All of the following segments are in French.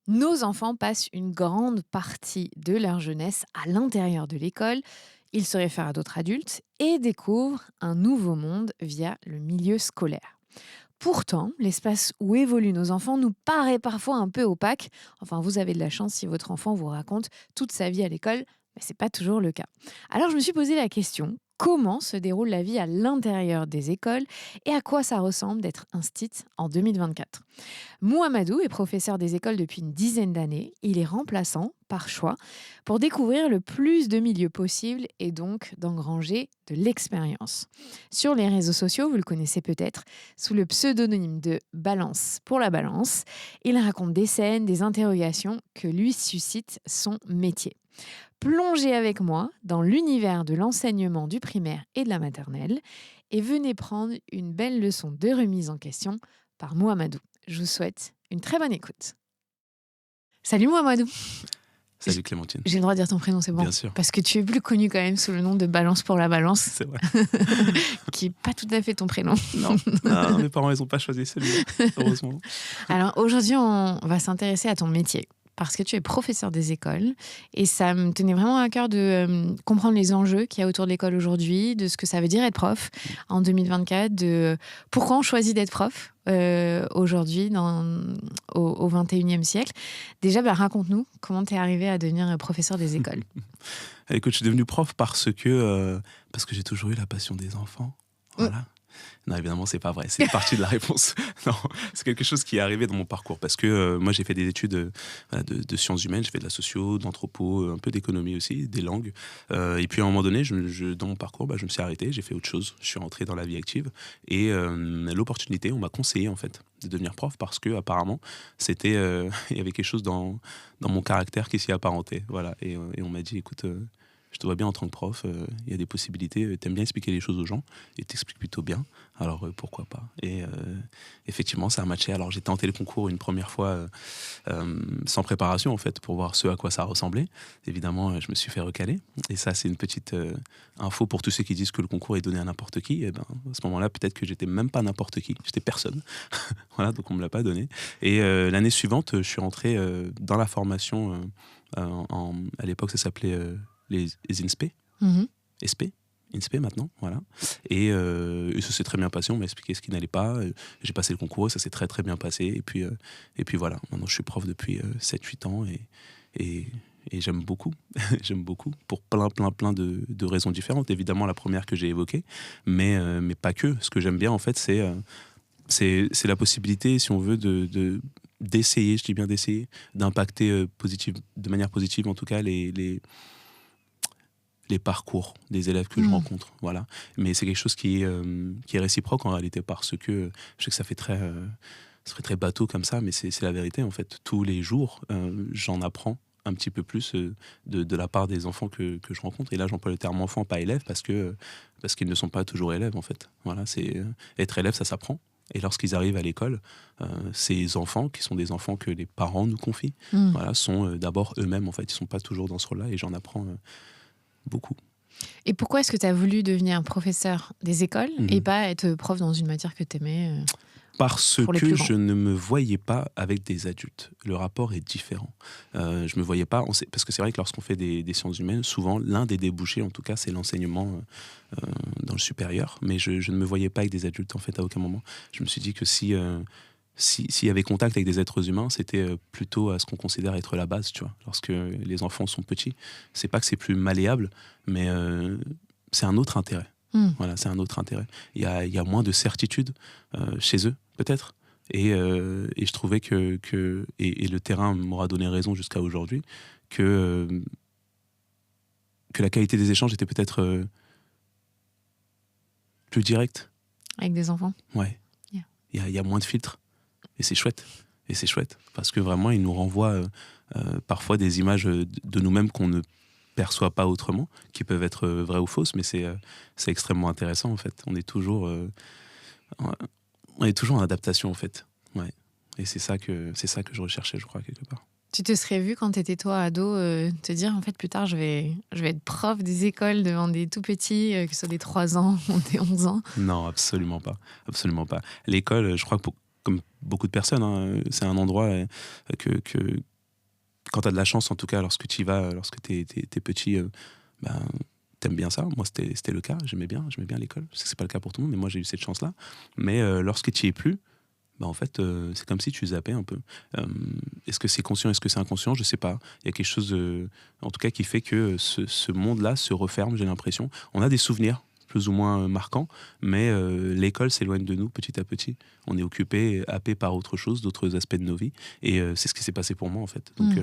Nos enfants passent une grande partie de leur jeunesse à l'intérieur de l'école. Ils se réfèrent à d'autres adultes et découvrent un nouveau monde via le milieu scolaire. Pourtant, l'espace où évoluent nos enfants nous paraît parfois un peu opaque. Enfin, vous avez de la chance si votre enfant vous raconte toute sa vie à l'école, mais ce n'est pas toujours le cas. Alors, je me suis posé la question, comment se déroule la vie à l'intérieur des écoles et à quoi ça ressemble d'être instite en 2024? Mouhamadou est professeur des écoles depuis une dizaine d'années. Il est remplaçant, par choix, pour découvrir le plus de milieux possible et donc d'engranger de l'expérience. Sur les réseaux sociaux, vous le connaissez peut-être, sous le pseudonyme de Balance pour la Balance, il raconte des scènes, des interrogations que lui suscite son métier. Plongez avec moi dans l'univers de l'enseignement du primaire et de la maternelle et venez prendre une belle leçon de remise en question par Mouhamadou. Je vous souhaite une très bonne écoute. Salut Mouhamadou. Salut Clémentine. J'ai le droit de dire ton prénom, c'est bon? Bien sûr. Parce que tu es plus connu quand même sous le nom de Balance pour la Balance, C'est vrai. qui n'est pas tout à fait ton prénom. Non, mes parents, ils n'ont pas choisi celui-là, heureusement. Alors aujourd'hui, on va s'intéresser à ton métier. Parce que tu es professeur des écoles et ça me tenait vraiment à cœur de comprendre les enjeux qu'il y a autour de l'école aujourd'hui, de ce que ça veut dire être prof en 2024, de pourquoi on choisit d'être prof aujourd'hui au 21e siècle. Déjà, raconte-nous comment tu es arrivé à devenir professeur des écoles. Écoute, je suis devenu prof parce que j'ai toujours eu la passion des enfants. Voilà. Non, évidemment, c'est pas vrai. C'est une partie de la réponse. Non, c'est quelque chose qui est arrivé dans mon parcours. Parce que moi, j'ai fait des études de sciences humaines. J'ai fait de la socio, d'anthropo, un peu d'économie aussi, des langues. Et puis, à un moment donné, dans mon parcours, je me suis arrêté. J'ai fait autre chose. Je suis rentré dans la vie active. Et l'opportunité, on m'a conseillé, en fait, de devenir prof parce que apparemment, c'était, il y avait quelque chose dans mon caractère qui s'y apparentait. Voilà. Et on m'a dit, écoute... je te vois bien en tant que prof, il y a des possibilités, t'aimes bien expliquer les choses aux gens, et t'expliques plutôt bien, alors pourquoi pas. Et effectivement, ça a matché. Alors j'ai tenté le concours une première fois sans préparation, en fait, pour voir ce à quoi ça ressemblait. Évidemment, je me suis fait recaler, et ça c'est une petite info pour tous ceux qui disent que le concours est donné à n'importe qui. Et ben, à ce moment-là, peut-être que j'étais même pas n'importe qui, j'étais personne. Voilà, donc on me l'a pas donné. Et l'année suivante, je suis rentré dans la formation, à l'époque ça s'appelait... les INSPE, SP, INSPE maintenant, voilà. Et ça s'est très bien passé, on m'a expliqué ce qui n'allait pas. J'ai passé le concours, ça s'est très très bien passé. Et puis voilà, maintenant je suis prof depuis 7-8 ans et j'aime beaucoup. J'aime beaucoup pour plein de raisons différentes. Évidemment, la première que j'ai évoquée, mais pas que. Ce que j'aime bien, en fait, c'est la possibilité, si on veut, d'essayer, je dis bien d'essayer, d'impacter de manière positive, en tout cas, les parcours des élèves que je rencontre, voilà. Mais c'est quelque chose qui est réciproque en réalité parce que je sais que ça serait très bateau comme ça, mais c'est la vérité en fait. Tous les jours, j'en apprends un petit peu plus de la part des enfants que je rencontre. Et là, j'emploie le terme enfant, pas élève, parce qu'ils ne sont pas toujours élèves en fait. Voilà, être élève, ça s'apprend. Et lorsqu'ils arrivent à l'école, ces enfants, qui sont des enfants que les parents nous confient, voilà, sont d'abord eux-mêmes en fait. Ils ne sont pas toujours dans ce rôle-là et j'en apprends beaucoup. Et pourquoi est-ce que tu as voulu devenir professeur des écoles et pas être prof dans une matière que tu aimais Parce que je ne me voyais pas avec des adultes. Le rapport est différent. Je me voyais pas... parce que c'est vrai que lorsqu'on fait des sciences humaines, souvent, l'un des débouchés, en tout cas, c'est l'enseignement dans le supérieur. Mais je ne me voyais pas avec des adultes, en fait, à aucun moment. Je me suis dit que s'il y avait contact avec des êtres humains, c'était plutôt à ce qu'on considère être la base, tu vois. Lorsque les enfants sont petits, c'est pas que c'est plus malléable, mais c'est un autre intérêt. Voilà, c'est un autre intérêt. Il y a moins de certitude chez eux, peut-être. Et je trouvais que le terrain m'aura donné raison jusqu'à aujourd'hui, que la qualité des échanges était peut-être plus directe. Avec des enfants? Ouais. Il y a moins de filtres. Et c'est chouette. Et c'est chouette. Parce que vraiment, ils nous renvoient parfois des images de nous-mêmes qu'on ne perçoit pas autrement, qui peuvent être vraies ou fausses, mais c'est extrêmement intéressant, en fait. On est toujours en adaptation, en fait. Ouais. Et c'est ça que je recherchais, je crois, quelque part. Tu te serais vu quand tu étais toi ado te dire en fait plus tard je vais être prof des écoles devant des tout petits, que ce soit des 3 ans ou des 11 ans? Non, absolument pas. Absolument pas. L'école, je crois que comme beaucoup de personnes, hein, c'est un endroit quand tu as de la chance, en tout cas, lorsque tu y vas, lorsque tu es petit, ben, t'aimes bien ça. Moi, c'était le cas. J'aimais bien l'école. Je sais que c'est pas le cas pour tout le monde, mais moi, j'ai eu cette chance-là. Mais lorsque tu y es plus, bah en fait, c'est comme si tu zappais un peu. Euh, Est-ce que c'est conscient, est-ce que c'est inconscient? Je sais pas. Il y a quelque chose, en tout cas, qui fait que ce monde-là se referme, j'ai l'impression. On a des souvenirs plus ou moins marquants, mais l'école s'éloigne de nous petit à petit. On est occupé, happé par autre chose, d'autres aspects de nos vies. Et c'est ce qui s'est passé pour moi, en fait. Donc,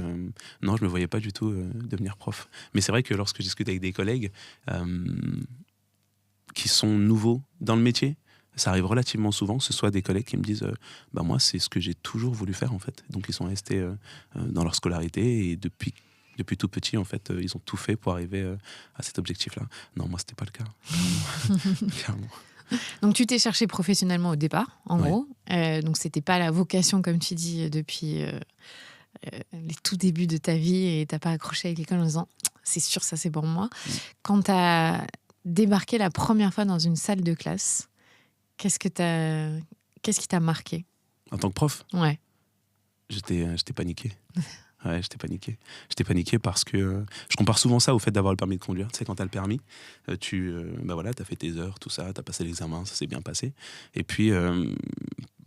non, je me voyais pas du tout devenir prof. Mais c'est vrai que lorsque je discute avec des collègues qui sont nouveaux dans le métier, ça arrive relativement souvent que ce soit des collègues qui me disent bah moi c'est ce que j'ai toujours voulu faire en fait. Donc ils sont restés dans leur scolarité et depuis tout petit en fait ils ont tout fait pour arriver à cet objectif là. Non, moi c'était pas le cas. Clairement. Donc tu t'es cherché professionnellement au départ, en Ouais. gros. Donc c'était pas la vocation, comme tu dis, depuis les tout débuts de ta vie et t'as pas accroché avec l'école en disant c'est sûr, ça c'est pour moi. Quand t'as débarqué la première fois dans une salle de classe, qu'est-ce qui t'a marqué? En tant que prof, Ouais. j'étais paniqué. Ouais, j'étais paniqué. J'étais paniqué parce que je compare souvent ça au fait d'avoir le permis de conduire. Tu sais, quand tu as le permis, bah voilà, tu as fait tes heures, tout ça, tu as passé l'examen, ça s'est bien passé. Et puis,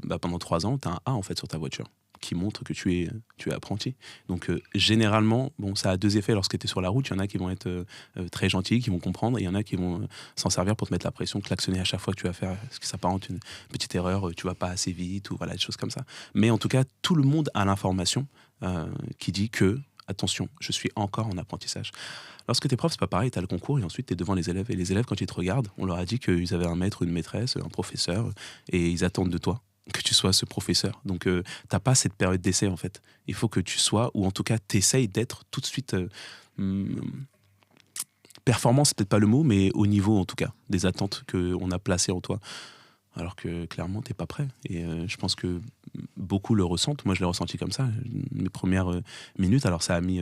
bah pendant 3 ans, tu as un A en fait sur ta voiture qui montre que tu es apprenti. Donc, généralement, bon, ça a deux effets lorsque tu es sur la route. Il y en a qui vont être très gentils, qui vont comprendre, et il y en a qui vont s'en servir pour te mettre la pression, klaxonner à chaque fois que tu vas faire ce qui s'apparente une petite erreur, tu vas pas assez vite, ou voilà, des choses comme ça. Mais en tout cas, tout le monde a l'information qui dit que, attention, je suis encore en apprentissage. Lorsque tu es prof, c'est pas pareil, tu as le concours et ensuite tu es devant les élèves. Et les élèves, quand ils te regardent, on leur a dit qu'ils avaient un maître, une maîtresse, un professeur, et ils attendent de toi que tu sois ce professeur. Donc, t'as pas cette période d'essai, en fait. Il faut que tu sois, ou en tout cas, t'essayes d'être tout de suite... performance, c'est peut-être pas le mot, mais au niveau, en tout cas, des attentes qu'on a placées en toi. Alors que clairement, t'es pas prêt. Et je pense que beaucoup le ressentent. Moi, je l'ai ressenti comme ça. Mes premières minutes, alors ça a mis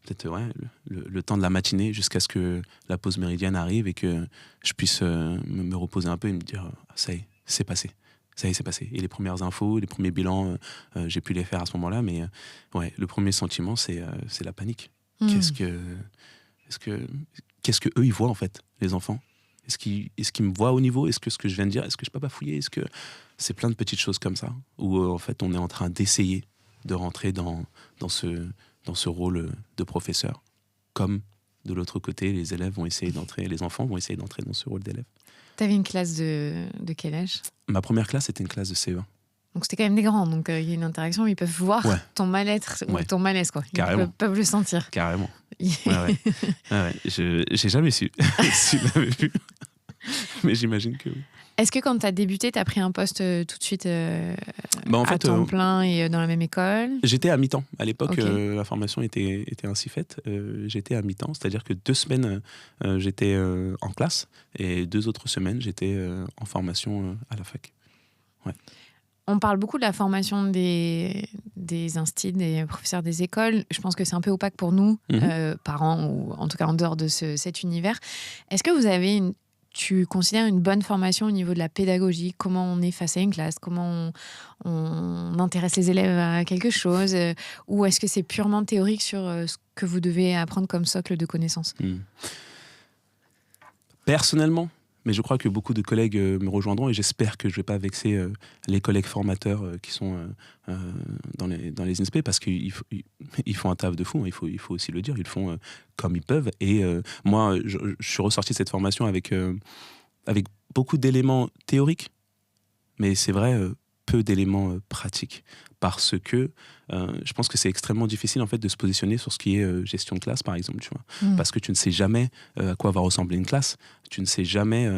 peut-être le temps de la matinée jusqu'à ce que la pause méridienne arrive et que je puisse me reposer un peu et me dire ça y est, c'est passé. Ça y est, c'est passé. Et les premières infos, les premiers bilans, j'ai pu les faire à ce moment-là. Mais ouais, le premier sentiment, c'est la panique. Mm. Est-ce que, qu'est-ce que eux ils voient en fait, les enfants? Est-ce qu'ils me voient au niveau? Est-ce que ce que je viens de dire, est-ce que je peux pas fouiller? Est-ce que c'est plein de petites choses comme ça où en fait on est en train d'essayer de rentrer dans ce rôle de professeur, comme de l'autre côté les élèves vont essayer d'entrer, les enfants vont essayer d'entrer dans ce rôle d'élève. T'avais une classe de quel âge? Ma première classe était une classe de CE1. Donc c'était quand même des grands, donc il y a une interaction, ils peuvent voir Ouais. ton mal-être ou Ouais. ton malaise, quoi. Ils Carrément. peuvent le sentir. Carrément. Ouais. J'ai jamais su s'ils l'avaient vu, mais j'imagine que oui. Est-ce que quand tu as débuté, tu as pris un poste tout de suite Bah, en à fait, temps plein et dans la même école? j'étais à mi-temps. À l'époque, Ok. la formation était ainsi faite. J'étais à mi-temps, c'est-à-dire que 2 semaines, j'étais en classe et 2 autres semaines, j'étais en formation à la fac. Ouais. On parle beaucoup de la formation des instits, des professeurs des écoles. Je pense que c'est un peu opaque pour nous, parents, ou en tout cas en dehors de cet univers. Est-ce que vous avez tu considères une bonne formation au niveau de la pédagogie? Comment on est face à une classe? Comment on intéresse les élèves à quelque chose? Ou est-ce que c'est purement théorique sur ce que vous devez apprendre comme socle de connaissances? Personnellement, mais je crois que beaucoup de collègues me rejoindront et j'espère que je ne vais pas vexer les collègues formateurs qui sont dans les INSPE parce qu'ils font un taf de fou, hein, il faut aussi le dire, ils le font comme ils peuvent. Et moi, je suis ressorti de cette formation avec beaucoup d'éléments théoriques, mais c'est vrai, peu d'éléments pratiques. Parce que je pense que c'est extrêmement difficile en fait de se positionner sur ce qui est gestion de classe, par exemple, tu vois. Parce que tu ne sais jamais à quoi va ressembler une classe, tu ne sais jamais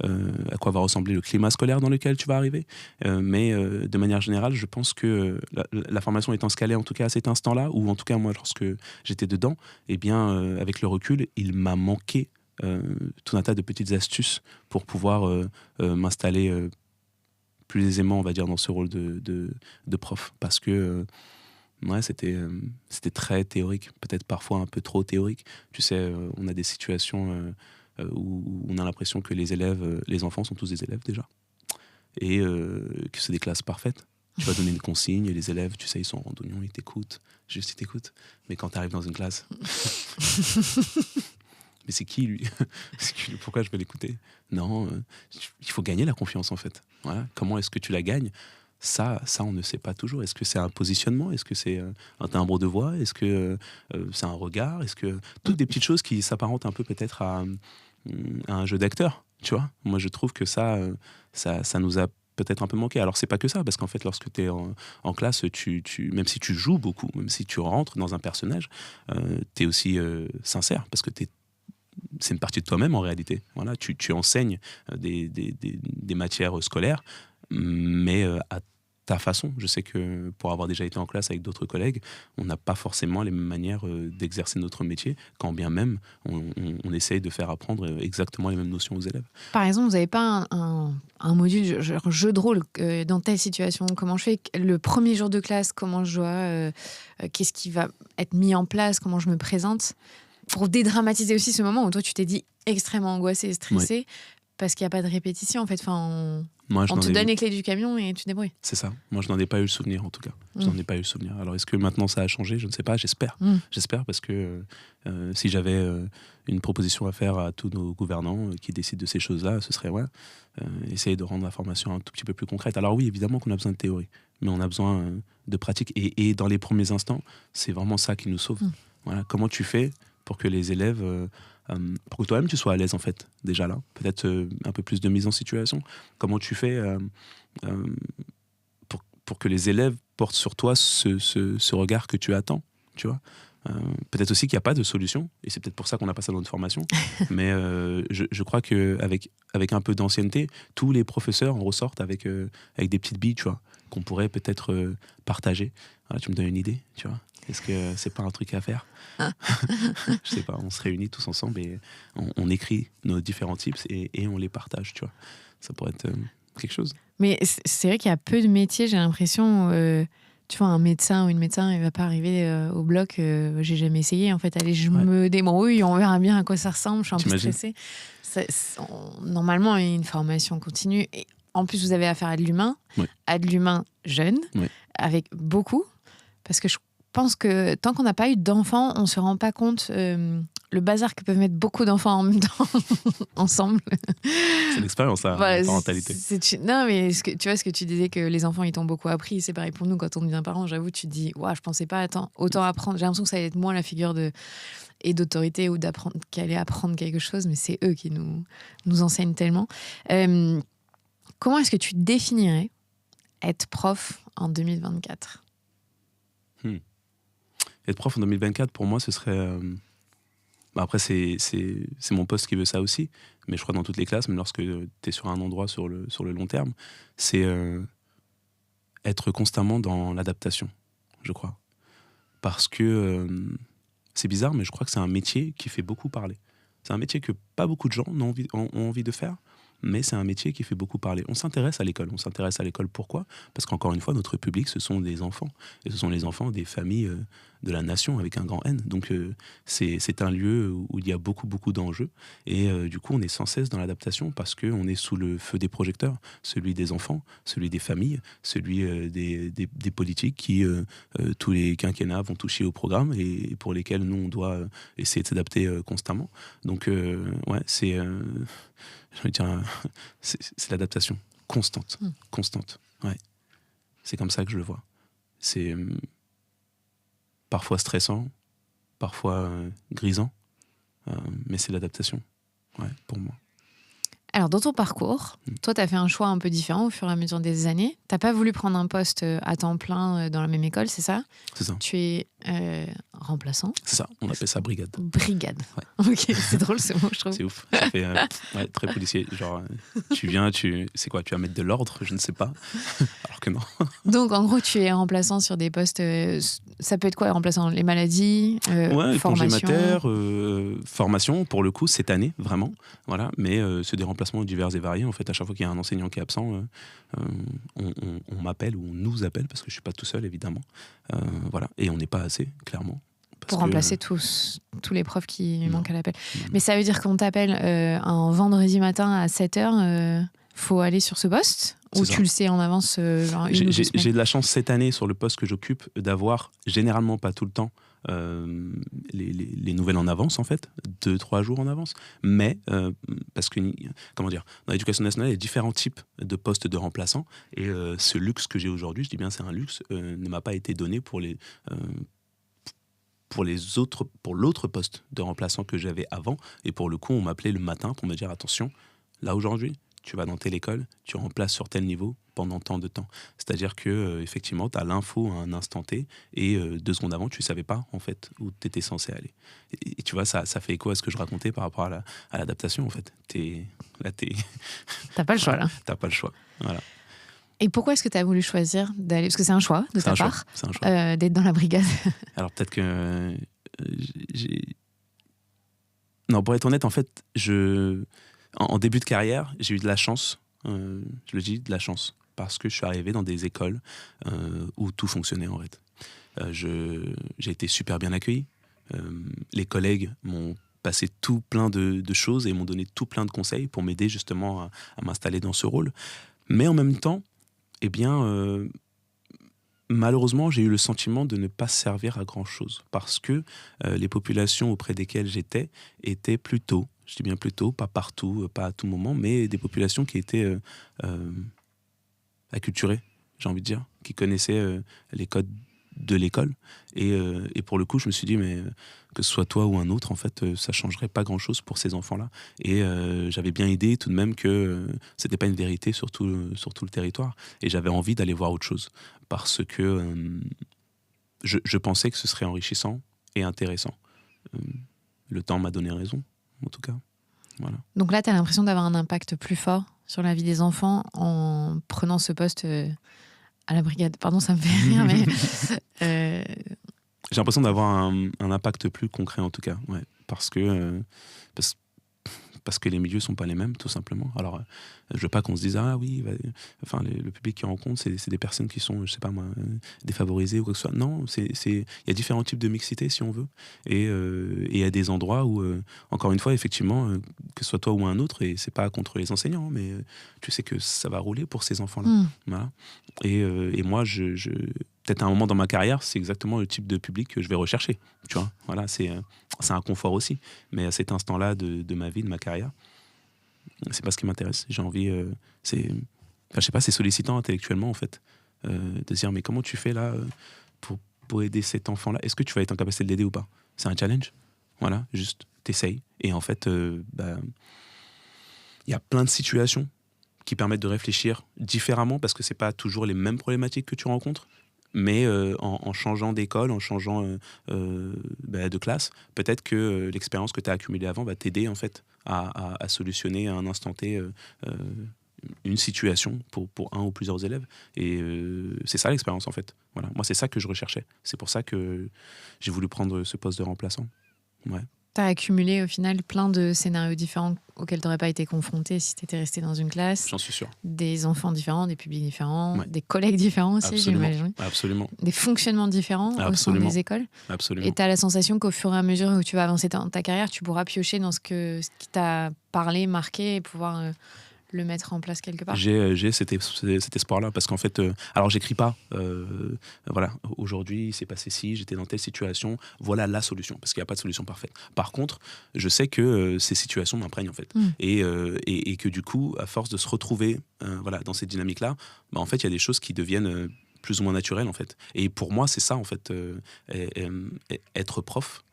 à quoi va ressembler le climat scolaire dans lequel tu vas arriver. Mais de manière générale, je pense que la formation étant scalée, en tout cas à cet instant-là, ou en tout cas moi, lorsque j'étais dedans, eh bien, avec le recul, il m'a manqué tout un tas de petites astuces pour pouvoir m'installer plus aisément, on va dire, dans ce rôle de prof. Parce que ouais, c'était très théorique, peut-être parfois un peu trop théorique. Tu sais, on a des situations où on a l'impression que les élèves, les enfants sont tous des élèves déjà. Et que c'est des classes parfaites. Tu vas donner une consigne et les élèves, tu sais, ils sont en randonnion, ils t'écoutent. Juste, ils t'écoutent. Mais quand tu arrives dans une classe... Mais c'est qui, lui? Pourquoi je vais l'écouter? Non, il faut gagner la confiance, en fait. Voilà. Comment est-ce que tu la gagnes? Ça, on ne sait pas toujours. Est-ce que c'est un positionnement? Est-ce que c'est un timbre de voix? Est-ce que c'est un regard? Est-ce que... Toutes des petites choses qui s'apparentent un peu peut-être à un jeu d'acteur, tu vois? Moi, je trouve que ça nous a peut-être un peu manqué. Alors, c'est pas que ça, parce qu'en fait, lorsque tu es en classe, même si tu joues beaucoup, même si tu rentres dans un personnage, tu es aussi sincère, parce que c'est une partie de toi-même en réalité. Voilà, tu enseignes des matières scolaires, mais à ta façon. Je sais que pour avoir déjà été en classe avec d'autres collègues, on n'a pas forcément les mêmes manières d'exercer notre métier, quand bien même on essaye de faire apprendre exactement les mêmes notions aux élèves. Par exemple, vous n'avez pas un module genre jeu de rôle dans telle situation? Comment je fais le premier jour de classe? Comment je dois... qu'est-ce qui va être mis en place? Comment je me présente? Pour dédramatiser aussi ce moment où toi, tu t'es dit extrêmement angoissé et stressé, parce qu'il n'y a pas de répétition, en fait. Enfin, on te donne les clés du camion et tu te débrouilles. C'est ça. Moi, je n'en ai pas eu le souvenir, en tout cas. Je n'en ai pas eu le souvenir. Alors, est-ce que maintenant, ça a changé? Je ne sais pas. J'espère. J'espère, parce que si j'avais une proposition à faire à tous nos gouvernants qui décident de ces choses-là, ce serait essayer de rendre la formation un tout petit peu plus concrète. Alors oui, évidemment qu'on a besoin de théorie, mais on a besoin de pratique. Et dans les premiers instants, c'est vraiment ça qui nous sauve. Voilà. Comment tu fais pour que les élèves, pour que toi-même tu sois à l'aise en fait, déjà là, peut-être un peu plus de mise en situation. Comment tu fais pour que les élèves portent sur toi ce regard que tu attends, tu vois? Peut-être aussi qu'il n'y a pas de solution, et c'est peut-être pour ça qu'on n'a pas ça dans notre formation, mais je crois qu'avec un peu d'ancienneté, tous les professeurs en ressortent avec des petites billes, tu vois, qu'on pourrait peut-être partager. Voilà, tu me donnes une idée, tu vois? Est-ce que c'est pas un truc à faire? Je sais pas, on se réunit tous ensemble et on écrit nos différents tips et on les partage, tu vois. Ça pourrait être quelque chose. Mais c'est vrai qu'il y a peu de métiers, j'ai l'impression, tu vois, un médecin ou une médecin, il va pas arriver au bloc, j'ai jamais essayé, en fait, allez, je me débrouille, on verra bien à quoi ça ressemble, je suis un peu stressée. Normalement, il y a une formation continue. Et en plus, vous avez affaire à de l'humain, à de l'humain jeune, avec beaucoup, parce que je pense que tant qu'on n'a pas eu d'enfants, on ne se rend pas compte le bazar que peuvent mettre beaucoup d'enfants en même temps ensemble. C'est l'expérience, ça, la parentalité. Non, mais tu vois ce que tu disais, que les enfants, ils t'ont beaucoup appris. C'est pareil pour nous, quand on devient parent, j'avoue, tu te dis, je ne pensais pas autant apprendre. J'ai l'impression que ça allait être moi la figure d'autorité ou d'apprendre, qui allait apprendre quelque chose, mais c'est eux qui nous enseignent tellement. Comment est-ce que tu définirais être prof en 2024 ? Être prof en 2024, pour moi, ce serait... après, c'est mon poste qui veut ça aussi, mais je crois dans toutes les classes, même lorsque tu es sur un endroit sur le long terme, c'est être constamment dans l'adaptation, je crois. Parce que c'est bizarre, mais je crois que c'est un métier qui fait beaucoup parler. C'est un métier que pas beaucoup de gens ont envie de faire, mais c'est un métier qui fait beaucoup parler. On s'intéresse à l'école. Pourquoi? Parce qu'encore une fois, notre public, ce sont des enfants. Et ce sont les enfants des familles de la nation avec un grand N. Donc c'est un lieu où il y a beaucoup, beaucoup d'enjeux. Et du coup, on est sans cesse dans l'adaptation parce qu'on est sous le feu des projecteurs. Celui des enfants, celui des familles, celui des politiques qui, tous les quinquennats, vont toucher au programme et pour lesquels nous, on doit essayer de s'adapter constamment. Donc, c'est l'adaptation constante. Ouais. C'est comme ça que je le vois. C'est parfois stressant, parfois grisant, mais c'est l'adaptation, pour moi. Alors, dans ton parcours, toi, tu as fait un choix un peu différent au fur et à mesure des années. Tu n'as pas voulu prendre un poste à temps plein dans la même école, c'est ça? C'est ça. Tu es remplaçant? C'est ça, on appelle ça brigade. Brigade. Ouais. Ok, c'est drôle ce mot, je trouve. C'est ouf. Ça fait très policier. Genre, tu viens, c'est quoi? Tu vas mettre de l'ordre? Je ne sais pas. Alors que non. Donc, en gros, tu es remplaçant sur des postes. Ça peut être quoi, remplaçant? Les maladies, formation. Congé mater, formation, pour le coup, cette année, vraiment. Voilà. Mais c'est des remplacements divers et variés. En fait, à chaque fois qu'il y a un enseignant qui est absent, on m'appelle ou on nous appelle, parce que je ne suis pas tout seul, évidemment. Voilà. Et on n'est pas assez, clairement. Pour remplacer tous les profs qui manquent à l'appel. Mais ça veut dire qu'on t'appelle un vendredi matin à 7h, faut aller sur ce poste, c'est Ou ça. tu le sais en avance, genre J'ai 1 ou 2 j'ai- semaines? j'ai de la chance cette année sur le poste que j'occupe d'avoir généralement pas tout le temps les nouvelles en avance en fait, 2, 3 jours en avance. Mais parce que comment dire, dans l'éducation nationale il y a différents types de postes de remplaçants et ce luxe que j'ai aujourd'hui, je dis bien c'est un luxe, ne m'a pas été donné euh, pour l'autre poste de remplaçant que j'avais avant. Et pour le coup, on m'appelait le matin pour me dire attention, là aujourd'hui, tu vas dans telle école, tu remplaces sur tel niveau pendant tant de temps. C'est-à-dire que effectivement, tu as l'info à un instant T et 2 secondes avant, tu savais pas en fait où tu étais censé aller. Et tu vois, ça fait écho à ce que je racontais par rapport à l'adaptation en fait. Là, Tu pas le choix, voilà, là. t'as pas le choix. Voilà. Et pourquoi est-ce que tu as voulu choisir d'aller, parce que c'est un choix de C'est ta un choix. part, C'est un choix. d'être dans la brigade? Alors peut-être que j'ai non, pour être honnête, en fait, en début de carrière, j'ai eu de la chance. Je le dis, de la chance. Parce que je suis arrivé dans des écoles où tout fonctionnait, en fait. J'ai été super bien accueilli. Les collègues m'ont passé tout plein de choses et m'ont donné tout plein de conseils pour m'aider justement à m'installer dans ce rôle. Mais en même temps, eh bien, malheureusement, j'ai eu le sentiment de ne pas servir à grand-chose parce que les populations auprès desquelles j'étais étaient plutôt, je dis bien plutôt, pas partout, pas à tout moment, mais des populations qui étaient euh, acculturées, j'ai envie de dire, qui connaissaient les codes de l'école. Et pour le coup, je me suis dit, mais que ce soit toi ou un autre, en fait, ça changerait pas grand-chose pour ces enfants-là. Et j'avais bien idée tout de même que c'était pas une vérité sur tout le territoire. Et j'avais envie d'aller voir autre chose. Parce que je pensais que ce serait enrichissant et intéressant. Euh, le temps m'a donné raison, en tout cas. Voilà. Donc là, tu as l'impression d'avoir un impact plus fort sur la vie des enfants en prenant ce poste à la brigade. Pardon, ça me fait rire, mais euh, J'ai l'impression d'avoir un impact plus concret, en tout cas. Ouais. Parce, parce que les milieux sont pas les mêmes, tout simplement. Alors, je veux pas qu'on se dise ah oui, enfin le public qui rencontre, c'est des personnes qui sont, je sais pas moi, défavorisées ou quoi que ce soit. Non, il y a différents types de mixité si on veut, et il y a des endroits où, encore une fois, effectivement, que ce soit toi ou un autre, et c'est pas contre les enseignants, mais tu sais que ça va rouler pour ces enfants-là. hmm. Voilà. Et moi, peut-être à un moment dans ma carrière, c'est exactement le type de public que je vais rechercher. Tu vois, voilà, c'est un confort aussi. Mais à cet instant-là de ma vie, de ma carrière, c'est pas ce qui m'intéresse. J'ai envie, je sais pas, c'est sollicitant intellectuellement en fait, de se dire mais comment tu fais là pour aider cet enfant-là. Est-ce que tu vas être en capacité de l'aider ou pas? C'est un challenge. Voilà, juste t'essayes. Et en fait, il y a plein de situations qui permettent de réfléchir différemment parce que c'est pas toujours les mêmes problématiques que tu rencontres. Mais en changeant d'école, en changeant de classe, peut-être que l'expérience que tu as accumulée avant va t'aider en fait à solutionner à un instant T euh, une situation pour un ou plusieurs élèves. Et c'est ça l'expérience en fait. Voilà. Moi, c'est ça que je recherchais. C'est pour ça que j'ai voulu prendre ce poste de remplaçant. Ouais. Tu as accumulé au final plein de scénarios différents auxquels tu n'aurais pas été confronté si tu étais resté dans une classe. J'en suis sûr. Des enfants différents, des publics différents, Ouais. des collègues différents aussi, Absolument. j'imagine. Absolument. Des fonctionnements différents au sein Absolument. des écoles. Absolument. Et tu as la sensation qu'au fur et à mesure où tu vas avancer dans ta carrière, tu pourras piocher dans ce qui t'a parlé, marqué et pouvoir le mettre en place quelque part. J'ai cet espoir-là parce qu'en fait, alors j'écris pas, voilà, aujourd'hui il s'est passé ci, j'étais dans telle situation, voilà la solution, parce qu'il n'y a pas de solution parfaite. Par contre, je sais que ces situations m'imprègnent en fait, et que du coup, à force de se retrouver, voilà, dans cette dynamique-là, bah, en fait, il y a des choses qui deviennent plus ou moins naturelles en fait. Et pour moi, c'est ça en fait, être prof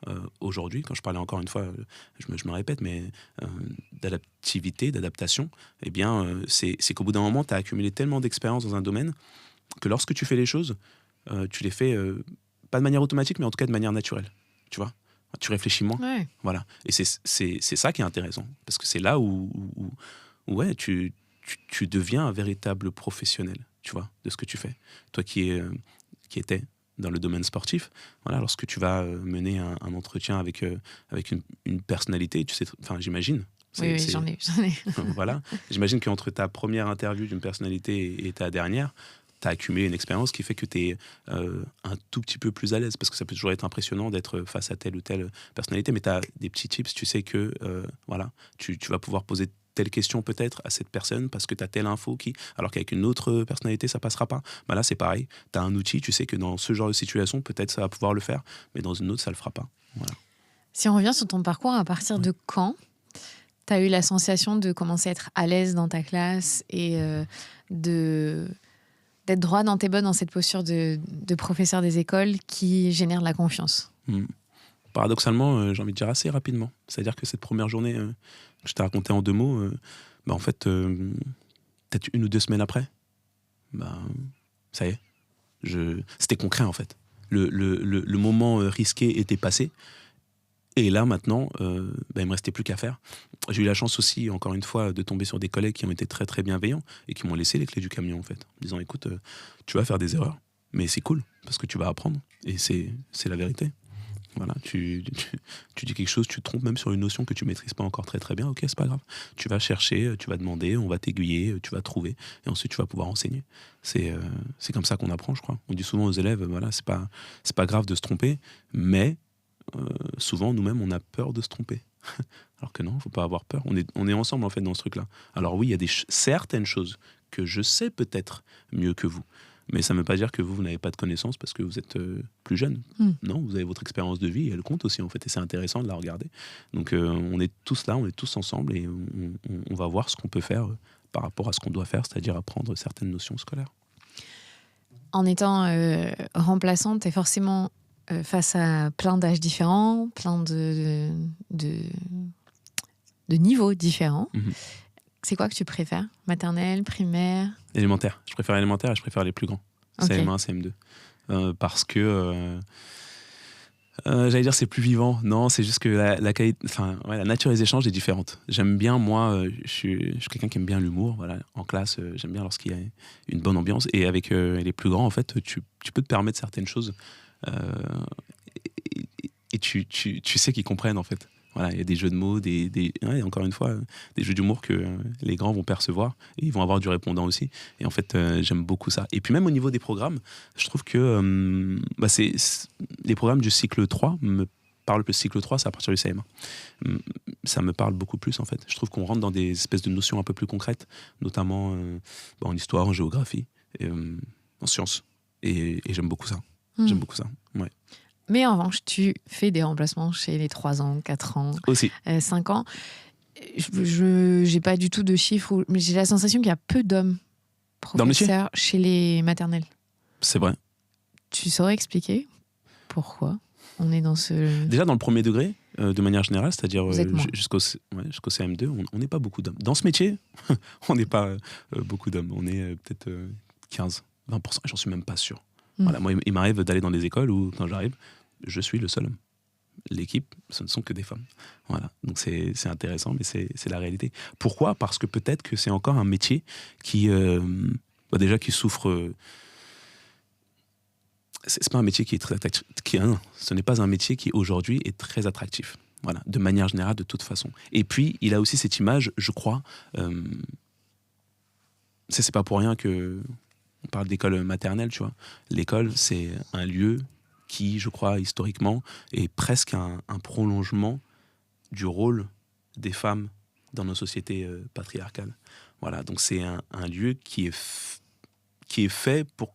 aujourd'hui. Quand je parlais encore une fois, je me répète, mais d'adaptivité, d'adaptation, eh bien, c'est qu'au bout d'un moment, tu as accumulé tellement d'expérience dans un domaine que lorsque tu fais les choses, tu les fais pas de manière automatique, mais en tout cas de manière naturelle. Tu vois, tu réfléchis moins. Ouais. Voilà. Et c'est ça qui est intéressant. Parce que c'est là où ouais, tu deviens un véritable professionnel, tu vois, de ce que tu fais. Toi qui étais dans le domaine sportif, voilà, lorsque tu vas mener un entretien avec une personnalité, tu sais, enfin, j'imagine. Oui, j'en ai. Voilà. J'imagine qu'entre ta première interview d'une personnalité et ta dernière, tu as accumulé une expérience qui fait que tu es un tout petit peu plus à l'aise, parce que ça peut toujours être impressionnant d'être face à telle ou telle personnalité, mais tu as des petits tips, tu sais que voilà, tu vas pouvoir poser telle question peut-être à cette personne parce que tu as telle info alors qu'avec une autre personnalité, ça passera pas. Bah là, c'est pareil. Tu as un outil, tu sais que dans ce genre de situation, peut-être ça va pouvoir le faire, mais dans une autre, ça le fera pas. Voilà. Si on revient sur ton parcours, à partir de quand tu as eu la sensation de commencer à être à l'aise dans ta classe et d'être droit dans tes bottes dans cette posture de professeur des écoles qui génère de la confiance? Paradoxalement, j'ai envie de dire assez rapidement. C'est-à-dire que cette première journée que je t'ai racontée en 2 mots, en fait, peut-être 1 ou 2 semaines après, ça y est, c'était concret en fait. Le moment risqué était passé. Et là, maintenant, il me restait plus qu'à faire. J'ai eu la chance aussi, encore une fois, de tomber sur des collègues qui ont été très, très bienveillants et qui m'ont laissé les clés du camion, en fait. En disant, écoute, tu vas faire des erreurs, mais c'est cool, parce que tu vas apprendre. Et c'est la vérité. Voilà, tu dis quelque chose, tu te trompes même sur une notion que tu maîtrises pas encore très, très bien. Ok, c'est pas grave. Tu vas chercher, tu vas demander, on va t'aiguiller, tu vas trouver. Et ensuite, tu vas pouvoir enseigner. C'est comme ça qu'on apprend, je crois. On dit souvent aux élèves, voilà, c'est pas grave de se tromper, mais souvent, nous-mêmes, on a peur de se tromper. Alors que non, il ne faut pas avoir peur. On est ensemble, en fait, dans ce truc-là. Alors oui, il y a certaines choses que je sais peut-être mieux que vous. Mais ça ne veut pas dire que vous n'avez pas de connaissances parce que vous êtes plus jeune. Non, vous avez votre expérience de vie et elle compte aussi, en fait. Et c'est intéressant de la regarder. Donc, on est tous là, on est tous ensemble et on va voir ce qu'on peut faire par rapport à ce qu'on doit faire, c'est-à-dire apprendre certaines notions scolaires. En étant remplaçante, tu es forcément face à plein d'âges différents, plein de niveaux différents. C'est quoi que tu préfères? Maternelle, primaire? Élémentaire. Je préfère élémentaire et je préfère les plus grands. Okay. CM1, CM2. Parce que... j'allais dire c'est plus vivant. Non, c'est juste que la nature des échanges est différente. J'aime bien, moi, je suis quelqu'un qui aime bien l'humour. Voilà. En classe, j'aime bien lorsqu'il y a une bonne ambiance. Et avec les plus grands, en fait, tu peux te permettre certaines choses. Et tu sais qu'ils comprennent, en fait. Voilà, il y a des jeux de mots, encore une fois, des jeux d'humour que les grands vont percevoir et ils vont avoir du répondant aussi. Et en fait, j'aime beaucoup ça. Et puis même au niveau des programmes, je trouve que les programmes du cycle 3 me parlent. Le cycle 3, c'est à partir du CM1. Ça me parle beaucoup plus, en fait. Je trouve qu'on rentre dans des espèces de notions un peu plus concrètes, notamment en histoire, en géographie, en sciences. Et j'aime beaucoup ça. J'aime beaucoup ça, ouais. Mais en revanche, tu fais des remplacements chez les 3 ans, 4 ans, aussi. 5 ans. Je n'ai pas du tout de chiffres, mais j'ai la sensation qu'il y a peu d'hommes professeurs chez les maternelles. C'est vrai. Tu saurais expliquer pourquoi on est dans ce... Déjà, dans le premier degré, de manière générale, c'est-à-dire jusqu'au CM2, on n'est pas beaucoup d'hommes. Dans ce métier, on n'est pas beaucoup d'hommes. On est peut-être 15, 20%, j'en suis même pas sûr. Voilà, moi, il m'arrive d'aller dans des écoles où, quand j'arrive, je suis le seul homme. L'équipe, ce ne sont que des femmes. Voilà. Donc c'est intéressant, mais c'est la réalité. Pourquoi ? Parce que peut-être que c'est encore un métier qui, déjà, qui souffre... c'est pas un métier qui est très attractif. Ce n'est pas un métier qui, aujourd'hui, est très attractif. Voilà, de manière générale, de toute façon. Et puis, il a aussi cette image, je crois... c'est pas pour rien que... On parle d'école maternelle, tu vois. L'école, c'est un lieu qui, je crois, historiquement, est presque un prolongement du rôle des femmes dans nos sociétés patriarcales. Voilà, donc c'est un lieu qui est fait pour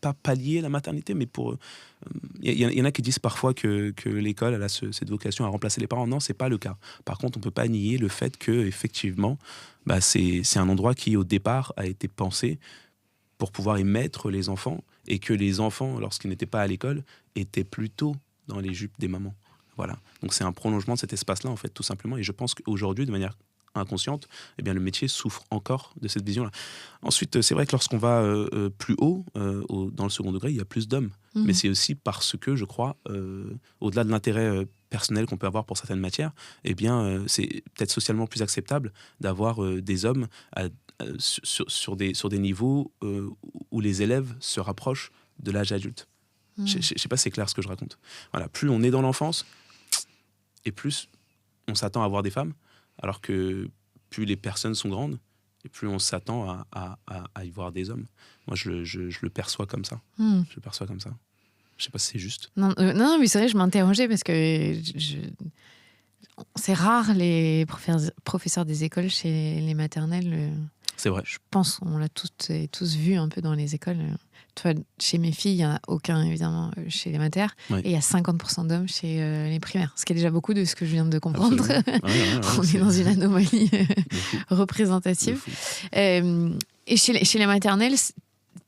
pas pallier la maternité, mais pour... Il y en a qui disent parfois que l'école elle a cette vocation à remplacer les parents. Non, c'est pas le cas. Par contre, on peut pas nier le fait que effectivement, c'est un endroit qui, au départ, a été pensé pour pouvoir y mettre les enfants, et que les enfants, lorsqu'ils n'étaient pas à l'école, étaient plutôt dans les jupes des mamans. Voilà. Donc c'est un prolongement de cet espace-là, en fait, tout simplement. Et je pense qu'aujourd'hui, de manière inconsciente, eh bien, le métier souffre encore de cette vision-là. Ensuite, c'est vrai que lorsqu'on va plus haut, dans le second degré, il y a plus d'hommes. Mais c'est aussi parce que, je crois, au-delà de l'intérêt personnel qu'on peut avoir pour certaines matières, eh bien, c'est peut-être socialement plus acceptable d'avoir des hommes sur des niveaux où les élèves se rapprochent de l'âge adulte. Je ne sais pas si c'est clair ce que je raconte. Voilà, plus on est dans l'enfance, et plus on s'attend à voir des femmes, alors que plus les personnes sont grandes, et plus on s'attend à y voir des hommes. Moi, je le perçois comme ça. Je le perçois comme ça. Je ne sais pas si c'est juste. Non, mais c'est vrai, je m'interrogeais parce que c'est rare les professeurs des écoles chez les maternelles. C'est vrai. Je pense qu'on l'a toutes et tous vu un peu dans les écoles. Tu vois, chez mes filles, il n'y en a aucun, évidemment, chez les matères. Ouais. Et il y a 50% d'hommes chez les primaires. Ce qui est déjà beaucoup de ce que je viens de comprendre. On est dans une anomalie représentative. Et chez les maternelles,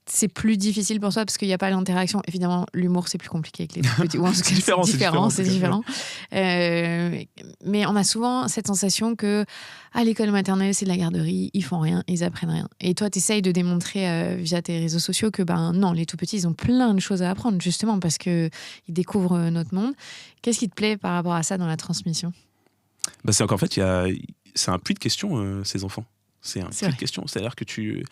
c'est plus difficile pour toi parce qu'il n'y a pas l'interaction. Évidemment, l'humour, c'est plus compliqué avec les tout petits. C'est différent. C'est différent. Mais on a souvent cette sensation que à l'école maternelle, c'est de la garderie, ils font rien, ils apprennent rien. Et toi, tu essayes de démontrer via tes réseaux sociaux que non, les tout petits, ils ont plein de choses à apprendre, justement, parce qu'ils découvrent notre monde. Qu'est-ce qui te plaît par rapport à ça dans la transmission ? C'est qu'en fait, c'est un puits de questions, ces enfants. C'est un puits de questions. C'est-à-dire que tu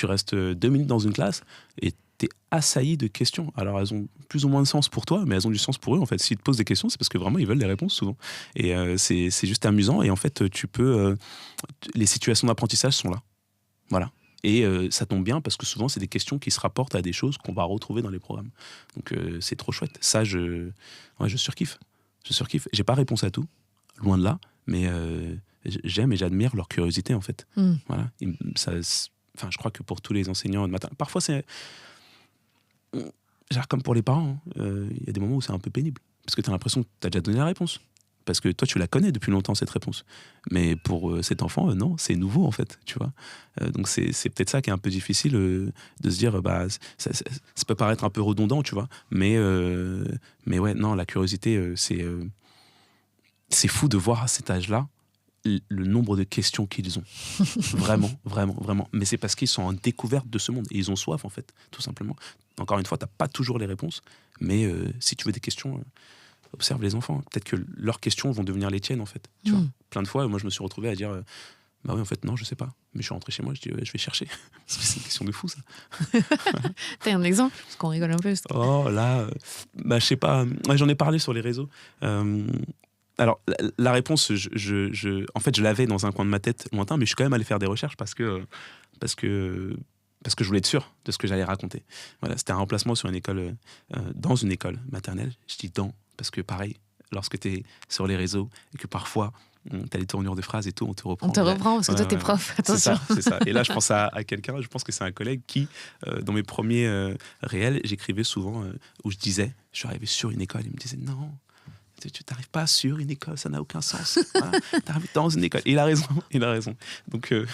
restes 2 minutes dans une classe et t'es assailli de questions. Alors, elles ont plus ou moins de sens pour toi, mais elles ont du sens pour eux. En fait, s'ils te posent des questions, c'est parce que vraiment, ils veulent des réponses souvent. Et c'est juste amusant. Et en fait, tu peux... les situations d'apprentissage sont là. Voilà. Et ça tombe bien parce que souvent, c'est des questions qui se rapportent à des choses qu'on va retrouver dans les programmes. Donc, c'est trop chouette. Ça, je surkiffe. Je surkiffe. J'ai pas réponse à tout, loin de là, mais... j'aime et j'admire leur curiosité, en fait. Voilà. Je crois que pour tous les enseignants de matin, parfois c'est genre comme pour les parents, y a des moments où c'est un peu pénible parce que tu as l'impression que tu as déjà donné la réponse, parce que toi tu la connais depuis longtemps, cette réponse, mais pour cet enfant non, c'est nouveau, en fait, tu vois. Donc c'est peut-être ça qui est un peu difficile, de se dire ça peut paraître un peu redondant, tu vois, mais ouais, non, la curiosité, c'est fou de voir à cet âge-là le nombre de questions qu'ils ont. Vraiment, vraiment, vraiment. Mais c'est parce qu'ils sont en découverte de ce monde. Et ils ont soif, en fait, tout simplement. Encore une fois, t'as pas toujours les réponses. Mais si tu veux des questions, observe les enfants. Peut-être que leurs questions vont devenir les tiennes, en fait. Tu vois, plein de fois, moi, je me suis retrouvé à dire... oui, en fait, non, je sais pas. Mais je suis rentré chez moi, je dis, je vais chercher. Parce que c'est une question de fou, ça. T'as un exemple ? Parce qu'on rigole un peu. Oh, là... je sais pas. J'en ai parlé sur les réseaux. Alors, la réponse, en fait, je l'avais dans un coin de ma tête lointain, mais je suis quand même allé faire des recherches parce que je voulais être sûr de ce que j'allais raconter. Voilà, c'était un remplacement sur une école, dans une école maternelle. Je dis dans, parce que pareil, lorsque tu es sur les réseaux et que parfois, tu as des tournures de phrases et tout, on te reprend. On te reprend parce que toi, t'es prof, attention. C'est ça. Et là, je pense à quelqu'un, je pense que c'est un collègue qui, dans mes premiers réels, j'écrivais souvent, où je disais, je suis arrivé sur une école, il me disait non. Tu n'arrives pas sur une école, ça n'a aucun sens. Voilà. Tu arrives dans une école. Et il a raison. Donc, je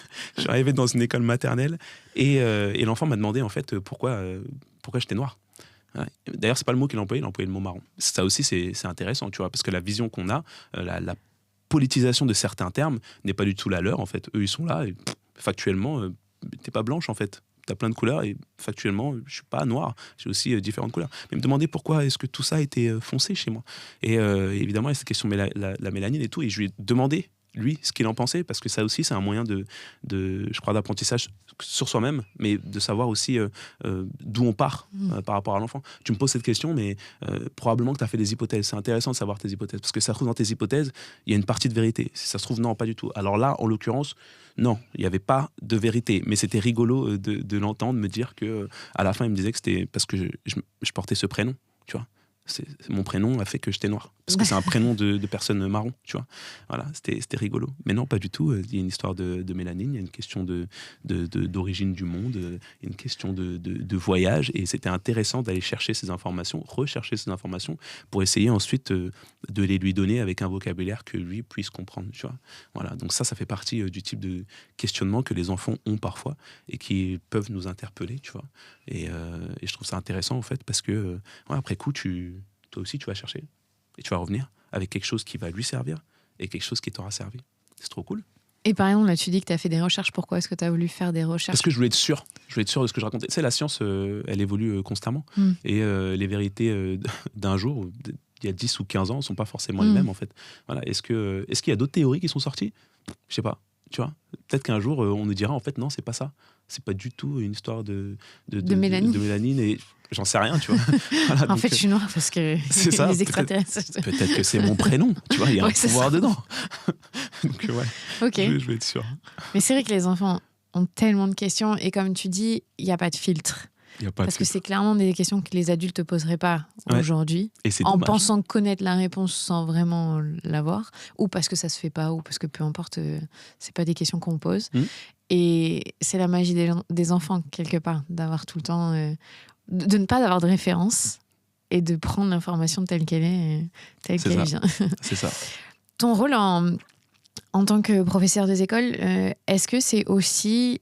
suis arrivé dans une école maternelle et l'enfant m'a demandé, en fait, pourquoi j'étais noir. Voilà. D'ailleurs, c'est pas le mot qu'il a employé le mot marron. Ça aussi, c'est intéressant, tu vois, parce que la vision qu'on a, la politisation de certains termes n'est pas du tout la leur, en fait. Eux, ils sont là et factuellement, t'es pas blanche, en fait. T'as plein de couleurs et factuellement, je suis pas noir. J'ai aussi différentes couleurs. Mais il me demandait pourquoi est-ce que tout ça était foncé chez moi. Et évidemment, il y a cette question de la mélanine et tout. Et je lui ai demandé, lui, ce qu'il en pensait, parce que ça aussi, c'est un moyen je crois, d'apprentissage sur soi-même, mais de savoir aussi d'où on part par rapport à l'enfant. Tu me poses cette question, mais probablement que tu as fait des hypothèses. C'est intéressant de savoir tes hypothèses, parce que ça se trouve dans tes hypothèses, il y a une partie de vérité. Si ça se trouve, non, pas du tout. Alors là, en l'occurrence, non, il n'y avait pas de vérité, mais c'était rigolo de l'entendre me dire que à la fin, il me disait que c'était parce que je portais ce prénom, tu vois. Mon prénom a fait que j'étais noir. Parce que c'est un prénom de personne marron, tu vois. Voilà, c'était rigolo. Mais non, pas du tout. Il y a une histoire de mélanine, il y a une question d'origine du monde, une question de voyage. Et c'était intéressant d'aller chercher ces informations, rechercher ces informations, pour essayer ensuite de les lui donner avec un vocabulaire que lui puisse comprendre, tu vois. Voilà, donc ça fait partie du type de questionnement que les enfants ont parfois et qui peuvent nous interpeller, tu vois. Et je trouve ça intéressant, en fait, parce que après coup, toi aussi, tu vas chercher et tu vas revenir avec quelque chose qui va lui servir et quelque chose qui t'aura servi. C'est trop cool. Et par exemple, là, tu dis que tu as fait des recherches. Pourquoi est-ce que tu as voulu faire des recherches ? Parce que je voulais être sûr. Je voulais être sûr de ce que je racontais. Tu sais, la science, elle évolue constamment. Et les vérités d'un jour, il y a 10 ou 15 ans, ne sont pas forcément les mêmes, en fait. Voilà. Est-ce qu'il y a d'autres théories qui sont sorties ? Je sais pas. Tu vois, peut-être qu'un jour, on nous dira, en fait, non, c'est pas ça. C'est pas du tout une histoire de mélanine et j'en sais rien, tu vois. Voilà, en fait, je suis noire parce que c'est ça, les extraterrestres. Peut-être que c'est mon prénom, tu vois, il y a un pouvoir dedans. Donc, okay. je vais être sûr. Mais c'est vrai que les enfants ont tellement de questions et comme tu dis, il n'y a pas de filtre. Il n'y a pas de Parce que filtre. c'est clairement des questions que les adultes ne poseraient pas Ouais. aujourd'hui, Et c'est en dommage. pensant connaître la réponse sans vraiment l'avoir, ou parce que ça se fait pas, ou parce que peu importe, c'est pas des questions qu'on pose. Hmm. Et c'est la magie des enfants, quelque part, d'avoir tout le temps, de ne pas avoir de référence et de prendre l'information telle qu'elle est, telle C'est qu'elle ça. vient. C'est ça. Ton rôle en tant que professeur des écoles, est-ce que c'est aussi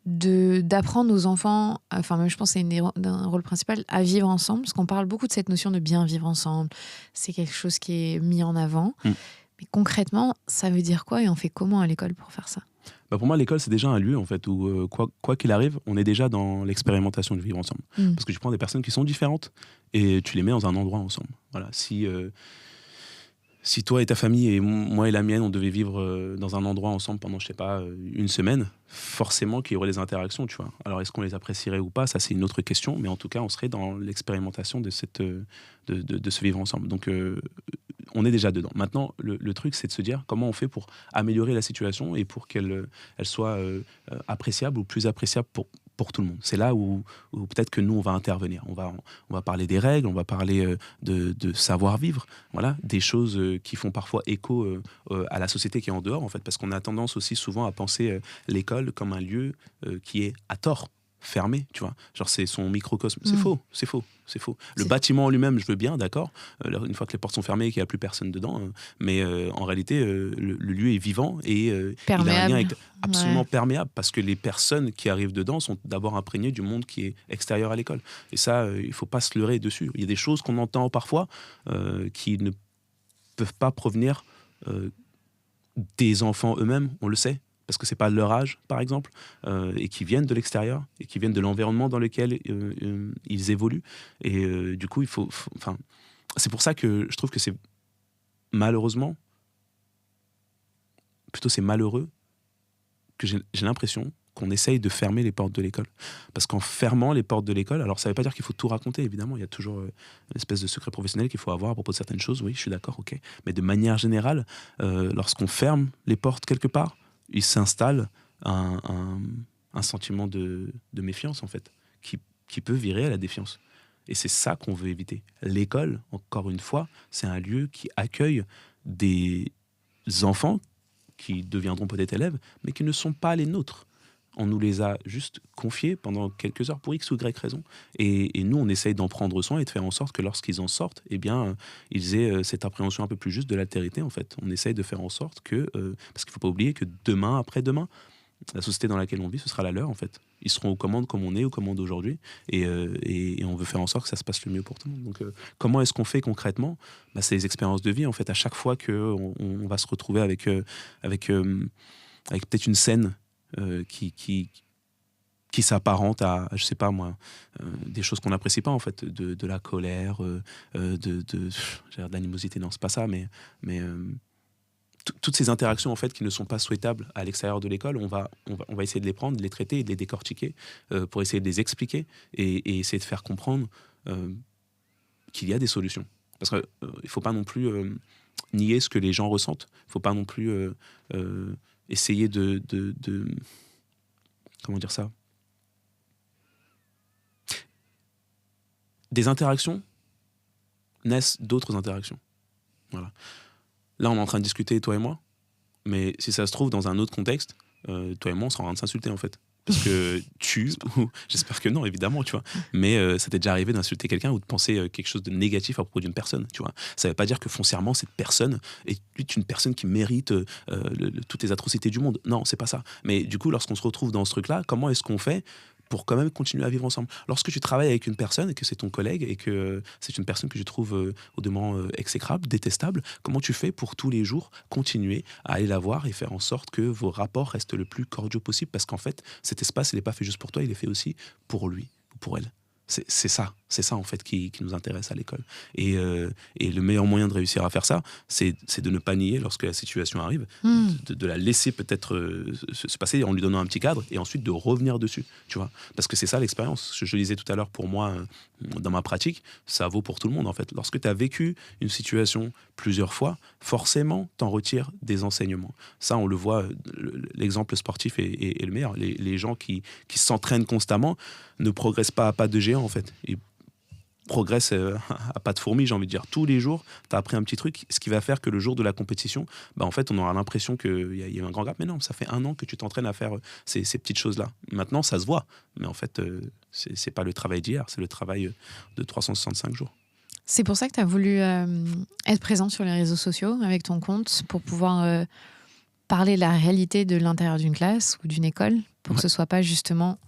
d'apprendre aux enfants, enfin même je pense que c'est un rôle principal, à vivre ensemble, parce qu'on parle beaucoup de cette notion de bien vivre ensemble, c'est quelque chose qui est mis en avant, Hmm. mais concrètement, ça veut dire quoi et on fait comment à l'école pour faire ça? Bah, pour moi, l'école, c'est déjà un lieu, en fait, où, quoi qu'il arrive, on est déjà dans l'expérimentation de vivre ensemble. Hmm. Parce que tu prends des personnes qui sont différentes et tu les mets dans un endroit ensemble. Voilà. Si toi et ta famille et moi et la mienne, on devait vivre dans un endroit ensemble pendant, je sais pas, une semaine, forcément qu'il y aurait des interactions, tu vois. Alors, est-ce qu'on les apprécierait ou pas? Ça, c'est une autre question. Mais en tout cas, on serait dans l'expérimentation de ce vivre ensemble. Donc, on est déjà dedans. Maintenant, le truc, c'est de se dire comment on fait pour améliorer la situation et pour qu'elle elle soit appréciable ou plus appréciable pour tout le monde. C'est là où peut-être que nous, on va intervenir. On va parler des règles, on va parler de savoir-vivre, voilà, des choses qui font parfois écho à la société qui est en dehors, en fait, parce qu'on a tendance aussi souvent à penser l'école comme un lieu qui est à tort fermé, tu vois. Genre, c'est son microcosme. C'est Hmm. faux, c'est faux, c'est faux. Le C'est- bâtiment en lui-même, je veux bien, d'accord, une fois que les portes sont fermées et qu'il n'y a plus personne dedans, mais en réalité, le lieu est vivant et il a un lien Perméable. absolument Ouais. perméable parce que les personnes qui arrivent dedans sont d'abord imprégnées du monde qui est extérieur à l'école. Et ça, il ne faut pas se leurrer dessus. Il y a des choses qu'on entend parfois qui ne peuvent pas provenir des enfants eux-mêmes, on le sait, parce que c'est pas leur âge, par exemple, et qui viennent de l'extérieur, et qui viennent de l'environnement dans lequel ils évoluent. Et du coup, enfin, c'est pour ça que je trouve que c'est malheureusement, plutôt c'est malheureux, que j'ai l'impression qu'on essaye de fermer les portes de l'école. Parce qu'en fermant les portes de l'école, alors ça ne veut pas dire qu'il faut tout raconter, évidemment, il y a toujours une espèce de secret professionnel qu'il faut avoir à propos de certaines choses, oui, je suis d'accord, ok. Mais de manière générale, lorsqu'on ferme les portes quelque part, il s'installe un sentiment de méfiance, en fait, qui peut virer à la défiance. Et c'est ça qu'on veut éviter. L'école, encore une fois, c'est un lieu qui accueille des enfants qui deviendront peut-être élèves, mais qui ne sont pas les nôtres. On nous les a juste confiés pendant quelques heures pour X ou Y raison. Et nous, on essaye d'en prendre soin et de faire en sorte que lorsqu'ils en sortent, eh bien, ils aient cette appréhension un peu plus juste de l'altérité, en fait. On essaye de faire en sorte que... parce qu'il ne faut pas oublier que demain, après-demain, la société dans laquelle on vit, ce sera la leur, en fait. Ils seront aux commandes comme on est aux commandes aujourd'hui. Et on veut faire en sorte que ça se passe le mieux pour tout le monde. Donc, comment est-ce qu'on fait concrètement? C'est les expériences de vie, en fait. À chaque fois qu'on va se retrouver avec peut-être une scène qui s'apparente à, je sais pas moi, des choses qu'on n'apprécie pas, en fait, de la colère, de l'animosité, non, c'est pas ça, mais toutes ces interactions, en fait, qui ne sont pas souhaitables à l'extérieur de l'école, on va essayer de les prendre, de les traiter et de les décortiquer pour essayer de les expliquer et essayer de faire comprendre qu'il y a des solutions. Parce qu'il ne faut pas non plus nier ce que les gens ressentent. Il ne faut pas non plus essayer de... Comment dire ça? Des interactions naissent d'autres interactions. Voilà. Là, on est en train de discuter, toi et moi, mais si ça se trouve, dans un autre contexte, toi et moi, on sera en train de s'insulter, en fait. Parce que j'espère que non, évidemment, tu vois, mais ça t'est déjà arrivé d'insulter quelqu'un ou de penser quelque chose de négatif à propos d'une personne, tu vois. Ça ne veut pas dire que foncièrement, cette personne est une personne qui mérite toutes les atrocités du monde. Non, c'est pas ça. Mais du coup, lorsqu'on se retrouve dans ce truc-là, comment est-ce qu'on fait pour quand même continuer à vivre ensemble? Lorsque tu travailles avec une personne et que c'est ton collègue et que c'est une personne que tu trouves au demeurant exécrable, détestable, comment tu fais pour tous les jours continuer à aller la voir et faire en sorte que vos rapports restent le plus cordiaux possible? Parce qu'en fait, cet espace, il n'est pas fait juste pour toi, il est fait aussi pour lui ou pour elle. C'est ça. C'est ça, en fait, qui nous intéresse à l'école. Et le meilleur moyen de réussir à faire ça, c'est de ne pas nier lorsque la situation arrive, de la laisser peut-être se passer en lui donnant un petit cadre et ensuite de revenir dessus, tu vois. Parce que c'est ça l'expérience. Je le disais tout à l'heure, pour moi, dans ma pratique, ça vaut pour tout le monde, en fait. Lorsque tu as vécu une situation plusieurs fois, forcément, tu en retires des enseignements. Ça, on le voit, l'exemple sportif est le meilleur. Les gens qui s'entraînent constamment ne progressent pas à pas de géant, en fait. Ils progressent à pas de fourmi, j'ai envie de dire. Tous les jours, tu as appris un petit truc, ce qui va faire que le jour de la compétition, bah, en fait, on aura l'impression qu'il y a eu un grand gap. Mais non, ça fait 1 an que tu t'entraînes à faire ces petites choses-là. Maintenant, ça se voit. Mais en fait, c'est pas le travail d'hier, c'est le travail de 365 jours. C'est pour ça que tu as voulu être présent sur les réseaux sociaux avec ton compte pour pouvoir parler de la réalité de l'intérieur d'une classe ou d'une école pour que ce soit pas justement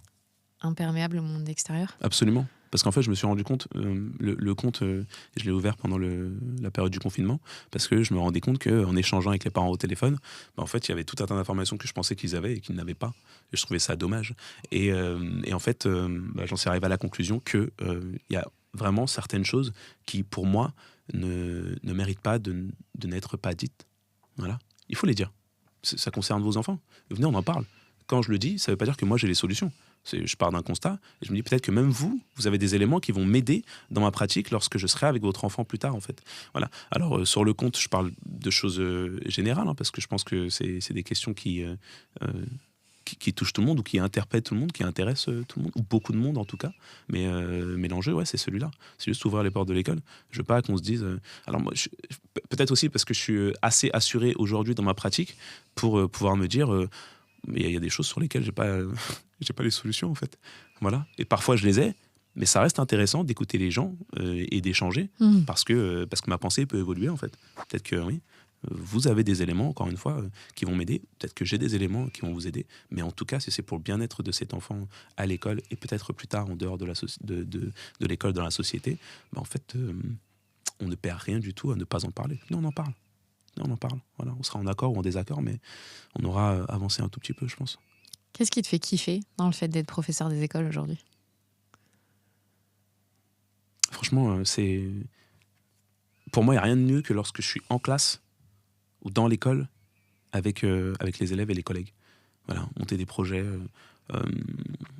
imperméable au monde extérieur. Absolument. Parce qu'en fait, je me suis rendu compte, le compte, je l'ai ouvert pendant la période du confinement, parce que je me rendais compte qu'en échangeant avec les parents au téléphone, bah, en fait, il y avait tout un tas d'informations que je pensais qu'ils avaient et qu'ils n'avaient pas. Et je trouvais ça dommage. Et en fait, bah, j'en suis arrivé à la conclusion qu'il y a vraiment certaines choses qui, pour moi, ne méritent pas de n'être pas dites. Voilà. Il faut les dire. Ça concerne vos enfants. Venez, on en parle. Quand je le dis, ça ne veut pas dire que moi, j'ai les solutions. Je pars d'un constat et je me dis peut-être que même vous avez des éléments qui vont m'aider dans ma pratique lorsque je serai avec votre enfant plus tard, en fait. Voilà. Alors, sur le compte, je parle de choses générales, parce que je pense que c'est des questions qui touchent tout le monde ou qui interpellent tout le monde, qui intéressent tout le monde, ou beaucoup de monde en tout cas. Mais l'enjeu, ouais, c'est celui-là. C'est juste ouvrir les portes de l'école. Je veux pas qu'on se dise... Alors moi, peut-être aussi parce que je suis assez assuré aujourd'hui dans ma pratique pour pouvoir me dire... mais il y a des choses sur lesquelles j'ai pas les solutions, en fait. Voilà. Et parfois, je les ai, mais ça reste intéressant d'écouter les gens et d'échanger parce que ma pensée peut évoluer, en fait. Peut-être que, oui, vous avez des éléments, encore une fois, qui vont m'aider. Peut-être que j'ai des éléments qui vont vous aider. Mais en tout cas, si c'est pour le bien-être de cet enfant à l'école et peut-être plus tard en dehors de l'école dans la société, bah, en fait, on ne perd rien du tout à ne pas en parler. Non, on en parle. On en parle. Voilà. On sera en accord ou en désaccord, mais on aura avancé un tout petit peu, je pense. Qu'est-ce qui te fait kiffer dans le fait d'être professeur des écoles aujourd'hui ? Franchement, pour moi, il n'y a rien de mieux que lorsque je suis en classe ou dans l'école avec les élèves et les collègues. Voilà, monter des projets,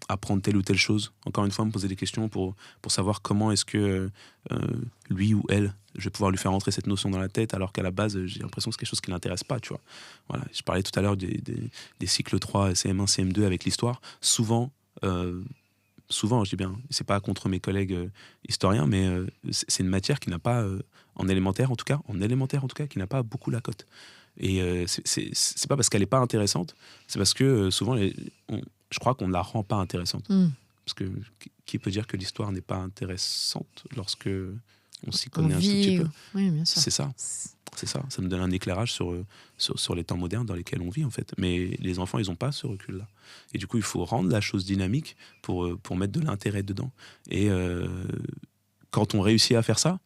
apprendre telle ou telle chose. Encore une fois, me poser des questions pour savoir comment est-ce que lui ou elle, je vais pouvoir lui faire rentrer cette notion dans la tête, alors qu'à la base, j'ai l'impression que c'est quelque chose qui ne l'intéresse pas, tu vois. Voilà, je parlais tout à l'heure des cycles 3, CM1, CM2 avec l'histoire. Souvent, je dis bien, c'est pas contre mes collègues historiens, mais c'est une matière qui n'a pas, en élémentaire en tout cas, qui n'a pas beaucoup la cote. Et c'est pas parce qu'elle n'est pas intéressante, c'est parce que souvent, je crois qu'on ne la rend pas intéressante. Parce que qui peut dire que l'histoire n'est pas intéressante lorsque on s'y connaît un tout petit peu. Oui, bien sûr. C'est ça. Ça nous donne un éclairage sur les temps modernes dans lesquels on vit, en fait. Mais les enfants, ils n'ont pas ce recul-là. Et du coup, il faut rendre la chose dynamique pour mettre de l'intérêt dedans. Et quand on réussit à faire ça,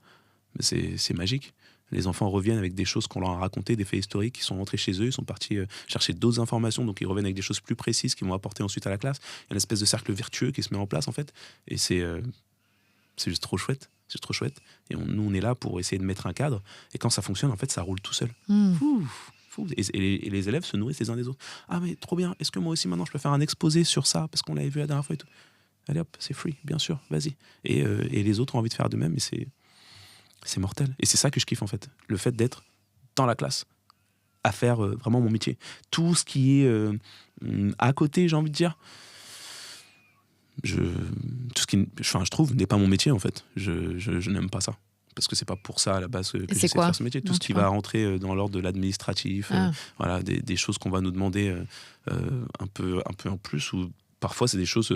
c'est magique. Les enfants reviennent avec des choses qu'on leur a racontées, des faits historiques, qui sont rentrés chez eux, ils sont partis chercher d'autres informations, donc ils reviennent avec des choses plus précises qu'ils vont apporter ensuite à la classe. Il y a une espèce de cercle vertueux qui se met en place, en fait. Et c'est juste trop chouette. C'est trop chouette. Et nous, on est là pour essayer de mettre un cadre. Et quand ça fonctionne, en fait, ça roule tout seul. Et les élèves se nourrissent les uns des autres. Ah, mais trop bien. Est-ce que moi aussi, maintenant, je peux faire un exposé sur ça parce qu'on l'avait vu la dernière fois et tout. Allez hop, c'est free, bien sûr, vas-y. Et les autres ont envie de faire de même. Et c'est mortel. Et c'est ça que je kiffe, en fait. Le fait d'être dans la classe, à faire vraiment mon métier. Tout ce qui est à côté, j'ai envie de dire, tout ce qui, je trouve, n'est pas mon métier, en fait. Je n'aime pas ça. Parce que c'est pas pour ça, à la base, que j'essaie de faire ce métier. Tout ce qui va rentrer dans l'ordre de l'administratif, voilà, des choses qu'on va nous demander un peu en plus, ou parfois, c'est des choses...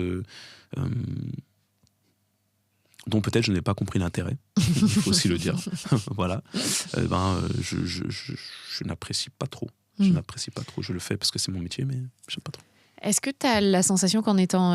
dont peut-être je n'ai pas compris l'intérêt, il faut aussi le dire. Voilà. Je n'apprécie pas trop. Je n'apprécie pas trop. Je le fais parce que c'est mon métier, mais j'aime pas trop. Est-ce que tu as la sensation qu'en étant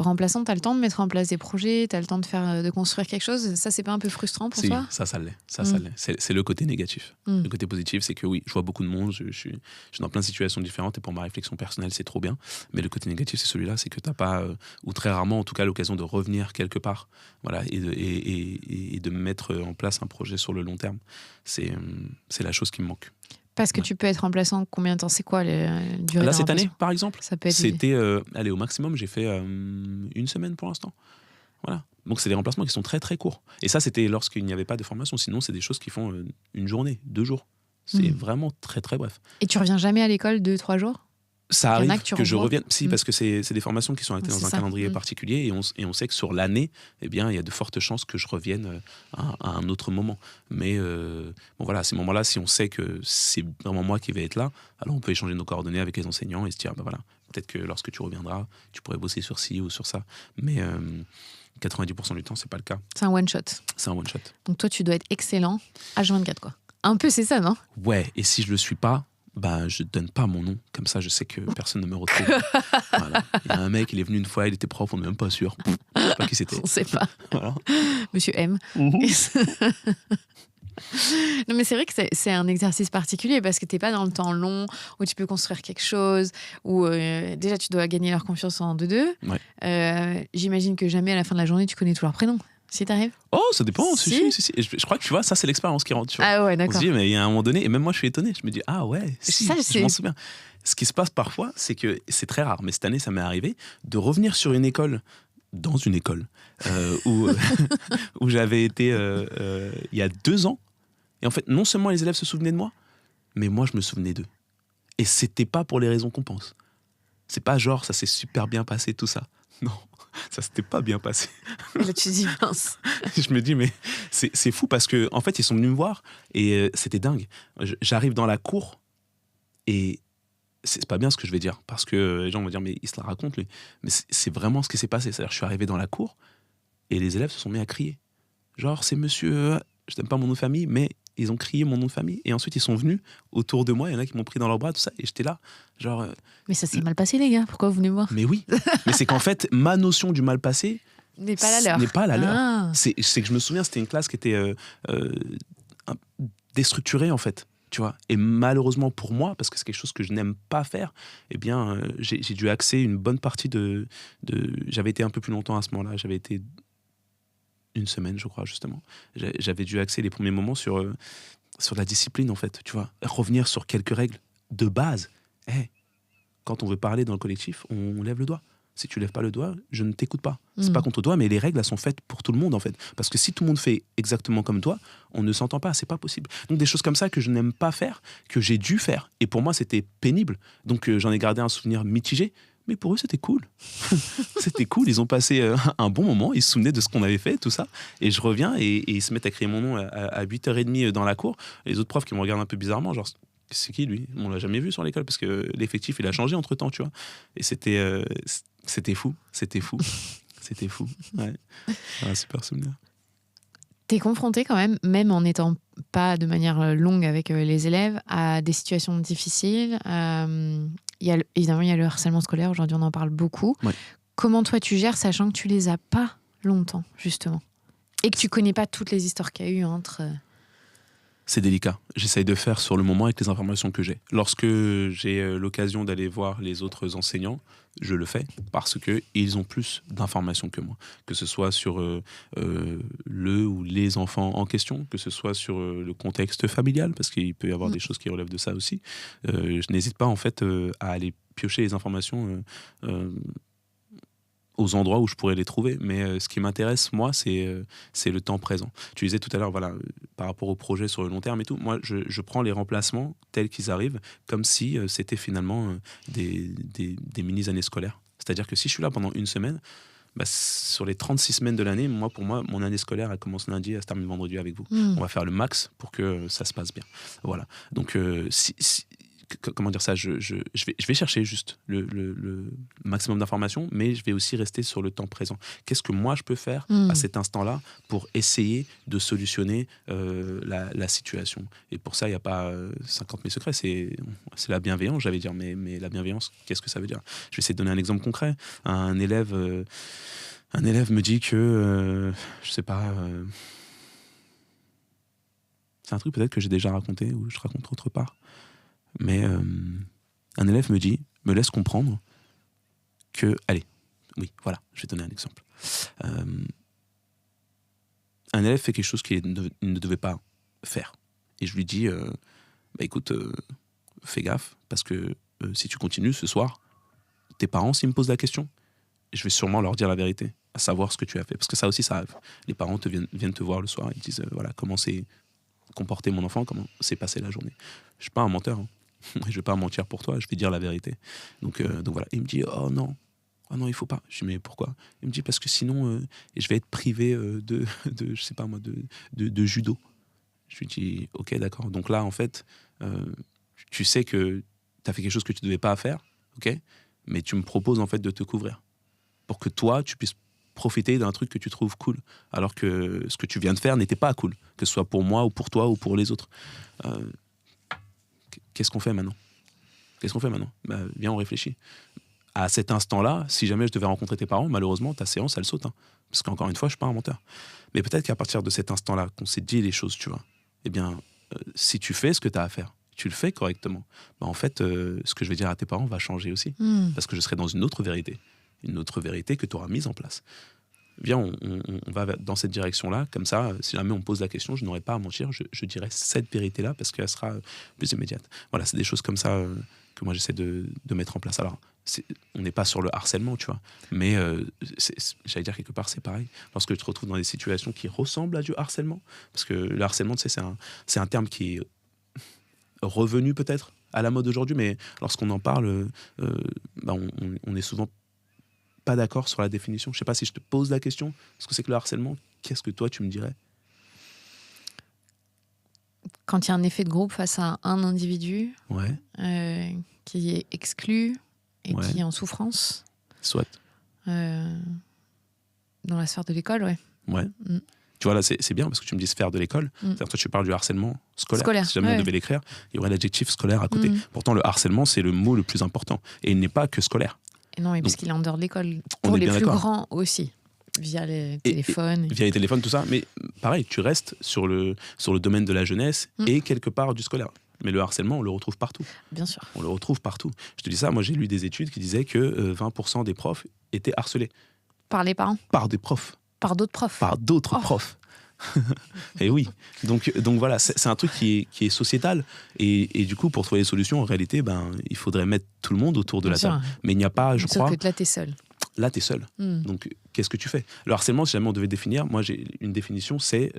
remplaçante, tu as le temps de mettre en place des projets, tu as le temps de construire quelque chose? Ça, c'est pas un peu frustrant pour Si, toi? ça l'est. Ça Mm. l'est. C'est le côté négatif. Mm. Le côté positif, c'est que oui, je vois beaucoup de monde, je suis dans plein de situations différentes et pour ma réflexion personnelle, c'est trop bien. Mais le côté négatif, c'est celui-là, c'est que tu n'as pas, ou très rarement en tout cas, l'occasion de revenir quelque part, voilà, et de mettre en place un projet sur le long terme. C'est la chose qui me manque. Parce que Ouais. tu peux être remplaçant combien de temps? C'est quoi la durée Là, d'un cette année, remplacement? par exemple, Ça peut être... c'était, allez, au maximum, j'ai fait une semaine pour l'instant. Voilà. Donc, c'est des remplacements qui sont très, très courts. Et ça, c'était lorsqu'il n'y avait pas de formation. Sinon, c'est des choses qui font une journée, 2 jours. C'est vraiment très, très bref. Et tu reviens jamais à l'école 2-3 jours? Ça Il y en a arrive que tu que je renvoies? revienne. Si, parce que c'est des formations qui sont actées C'est dans un ça. calendrier particulier et on sait que sur l'année, eh bien, il y a de fortes chances que je revienne à un autre moment. Mais bon, voilà, à ces moments-là, si on sait que c'est vraiment moi qui vais être là, alors on peut échanger nos coordonnées avec les enseignants et se dire, bah voilà, peut-être que lorsque tu reviendras, tu pourrais bosser sur ci ou sur ça. Mais 90% du temps, c'est pas le cas. C'est un one-shot. C'est un one-shot. Donc toi, tu dois être excellent H24, quoi. Un peu, c'est ça, non? Ouais, et si je le suis pas, bah, je donne pas mon nom. Comme ça, je sais que personne ne me retrouve. Voilà. Il y a un mec, il est venu une fois, il était prof, on n'est même pas sûr. Je sais pas qui c'était. On sait pas. Voilà. Monsieur M. Non, mais c'est vrai que c'est un exercice particulier parce que t'es pas dans le temps long où tu peux construire quelque chose, où déjà tu dois gagner leur confiance en deux. Ouais. J'imagine que jamais à la fin de la journée tu connais tous leurs prénoms. Si t'arrives? Oh, ça dépend. Si. Si. Et je crois que tu vois, ça, c'est l'expérience qui rentre. Tu vois. Ah ouais, On se d'accord. dit, mais il y a un moment donné, et même moi, je suis étonné. Je me dis, ah ouais, si, Ça, je m'en souviens. Ce qui se passe parfois, c'est que c'est très rare, mais cette année, ça m'est arrivé de revenir sur une école, dans une école, où, où j'avais été il y a 2 ans. Et en fait, non seulement les élèves se souvenaient de moi, mais moi, je me souvenais d'eux. Et c'était pas pour les raisons qu'on pense. C'est pas genre, ça s'est super bien passé, tout ça. Non, ça s'était pas bien passé. Là tu dis mince. Je me dis, mais c'est fou parce que en fait, ils sont venus me voir et c'était dingue. J'arrive dans la cour et c'est pas bien ce que je vais dire parce que les gens vont dire, mais il se la raconte lui. Mais c'est vraiment ce qui s'est passé. C'est-à-dire, je suis arrivé dans la cour et les élèves se sont mis à crier. Genre, c'est monsieur, je n'aime pas mon nom de famille, mais ils ont crié mon nom de famille et ensuite ils sont venus autour de moi. Il y en a qui m'ont pris dans leurs bras, tout ça. Et j'étais là, genre. Mais ça s'est mal passé, les gars. Pourquoi vous venez me voir? Mais oui, mais c'est qu'en fait, ma notion du mal passé N'est pas la leur. n'est pas la leur. Ah. C'est que je me souviens, c'était une classe qui était déstructurée en fait, tu vois. Et malheureusement pour moi, parce que c'est quelque chose que je n'aime pas faire, eh bien, j'ai dû axer une bonne partie de. J'avais été un peu plus longtemps à ce moment-là. J'avais été 1 semaine, je crois, justement. J'avais dû axer les premiers moments sur la discipline en fait, tu vois. Revenir sur quelques règles de base. Quand on veut parler dans le collectif, on lève le doigt. Si tu lèves pas le doigt, je ne t'écoute pas. C'est pas contre toi, mais les règles, elles sont faites pour tout le monde, en fait. Parce que si tout le monde fait exactement comme toi, on ne s'entend pas, c'est pas possible. Donc des choses comme ça que je n'aime pas faire, que j'ai dû faire. Et pour moi, c'était pénible. Donc j'en ai gardé un souvenir mitigé. Mais pour eux, c'était cool. C'était cool. Ils ont passé un bon moment. Ils se souvenaient de ce qu'on avait fait, tout ça. Et je reviens et ils se mettent à crier mon nom à 8h30 dans la cour. Et les autres profs qui me regardent un peu bizarrement, genre, c'est qui lui? On l'a jamais vu sur l'école parce que l'effectif, il a changé entre-temps, tu vois. Et c'était fou. C'était fou. Ouais. Un super souvenir. T'es confronté quand même en n'étant pas de manière longue avec les élèves, à des situations difficiles. Évidemment, il y a le harcèlement scolaire. Aujourd'hui, on en parle beaucoup. Ouais. Comment toi, tu gères, sachant que tu les as pas longtemps, justement, et que tu connais pas toutes les histoires qu'il y a eu entre... C'est délicat. J'essaye de faire sur le moment avec les informations que j'ai. Lorsque j'ai l'occasion d'aller voir les autres enseignants, je le fais parce qu'ils ont plus d'informations que moi. Que ce soit sur le ou les enfants en question, que ce soit sur le contexte familial, parce qu'il peut y avoir des choses qui relèvent de ça aussi. Je n'hésite pas en fait à aller piocher les informations aux endroits où je pourrais les trouver. Mais ce qui m'intéresse, moi, c'est le temps présent. Tu disais tout à l'heure, voilà, par rapport au projet sur le long terme et tout, moi, je prends les remplacements tels qu'ils arrivent, comme si c'était finalement des mini-années scolaires. C'est-à-dire que si je suis là pendant 1 semaine, bah, sur les 36 semaines de l'année, pour moi, mon année scolaire, elle commence lundi, elle se termine vendredi avec vous. On va faire le max pour que ça se passe bien. Voilà. Donc, comment dire ça, je vais chercher juste le maximum d'informations, mais je vais aussi rester sur le temps présent. Qu'est-ce que moi je peux faire à cet instant-là pour essayer de solutionner la situation? Et pour ça, il n'y a pas 50 000 secrets, c'est la bienveillance, j'allais dire. Mais la bienveillance, qu'est-ce que ça veut dire? Je vais essayer de donner un exemple concret. Un élève me dit que, je sais pas, c'est un truc peut-être que j'ai déjà raconté ou je raconte autre part. Mais un élève me laisse comprendre que, allez, oui, voilà, je vais donner un exemple. Un élève fait quelque chose qu'il ne devait pas faire. Et je lui dis, écoute, fais gaffe, parce que si tu continues ce soir, tes parents, s'ils me posent la question, je vais sûrement leur dire la vérité, à savoir ce que tu as fait. Parce que ça aussi, ça arrive. Les parents viennent te voir le soir, ils disent, voilà, comment s'est comporté mon enfant, comment s'est passée la journée. Je ne suis pas un menteur, hein. Je ne vais pas mentir pour toi, je vais dire la vérité. Donc voilà, il me dit, oh non, il faut pas. Je dis, mais pourquoi? Il me dit, parce que sinon, je vais être privé je sais pas moi, de judo. Je lui dis, ok, d'accord. Donc là, en fait, tu sais que tu as fait quelque chose que tu ne devais pas faire, ok, mais tu me proposes en fait de te couvrir pour que toi, tu puisses profiter d'un truc que tu trouves cool, alors que ce que tu viens de faire n'était pas cool, que ce soit pour moi ou pour toi ou pour les autres. Qu'est-ce qu'on fait maintenant? Viens, on réfléchit. À cet instant-là, si jamais je devais rencontrer tes parents, malheureusement, ta séance, elle saute. Hein. Parce qu'encore une fois, je ne suis pas un menteur. Mais peut-être qu'à partir de cet instant-là, qu'on s'est dit les choses, tu vois, eh bien, si tu fais ce que tu as à faire, tu le fais correctement, en fait, ce que je vais dire à tes parents va changer aussi. Parce que je serai dans une autre vérité que tu auras mise en place. Viens, on va dans cette direction-là. Comme ça, si jamais on me pose la question, je n'aurai pas à mentir. Je dirai cette vérité-là parce qu'elle sera plus immédiate. Voilà, c'est des choses comme ça que moi, j'essaie de mettre en place. Alors, on n'est pas sur le harcèlement, tu vois. Mais j'allais dire quelque part, c'est pareil. Lorsque je te retrouve dans des situations qui ressemblent à du harcèlement, parce que le harcèlement, tu sais, c'est un terme qui est revenu peut-être à la mode aujourd'hui, mais lorsqu'on en parle, on est souvent pas d'accord sur la définition. Je sais pas si je te pose la question, ce que c'est que le harcèlement, qu'est-ce que toi tu me dirais? Quand il y a un effet de groupe face à un individu Ouais, qui est exclu et Ouais. qui est en souffrance, soit. dans la sphère de l'école, ouais. Ouais. Mm. Tu vois, là, c'est bien parce que tu me dis sphère de l'école. C'est-à-dire, toi, tu parles du harcèlement scolaire. Si jamais ouais. on devait l'écrire, il y aurait l'adjectif scolaire à côté. Pourtant, le harcèlement, c'est le mot le plus important. Et il n'est pas que scolaire. Et non, parce Donc, qu'il est en dehors de l'école. on Pour est les bien plus d'accord. grands aussi, via les téléphones. Via les téléphones, tout ça. Mais pareil, tu restes sur le domaine de la jeunesse et quelque part du scolaire. Mais le harcèlement, on le retrouve partout. Bien sûr. On le retrouve partout. Je te dis ça, moi, j'ai lu des études qui disaient que 20% des profs étaient harcelés. Par les parents? Par des profs. Par d'autres profs? Par d'autres profs. Et oui, donc voilà, c'est un truc qui est sociétal et du coup pour trouver des solutions en réalité il faudrait mettre tout le monde autour de la table, mais il n'y a pas, je crois, sauf que là t'es seul. Donc qu'est-ce que tu fais? Le harcèlement, si jamais on devait définir, moi j'ai une définition, c'est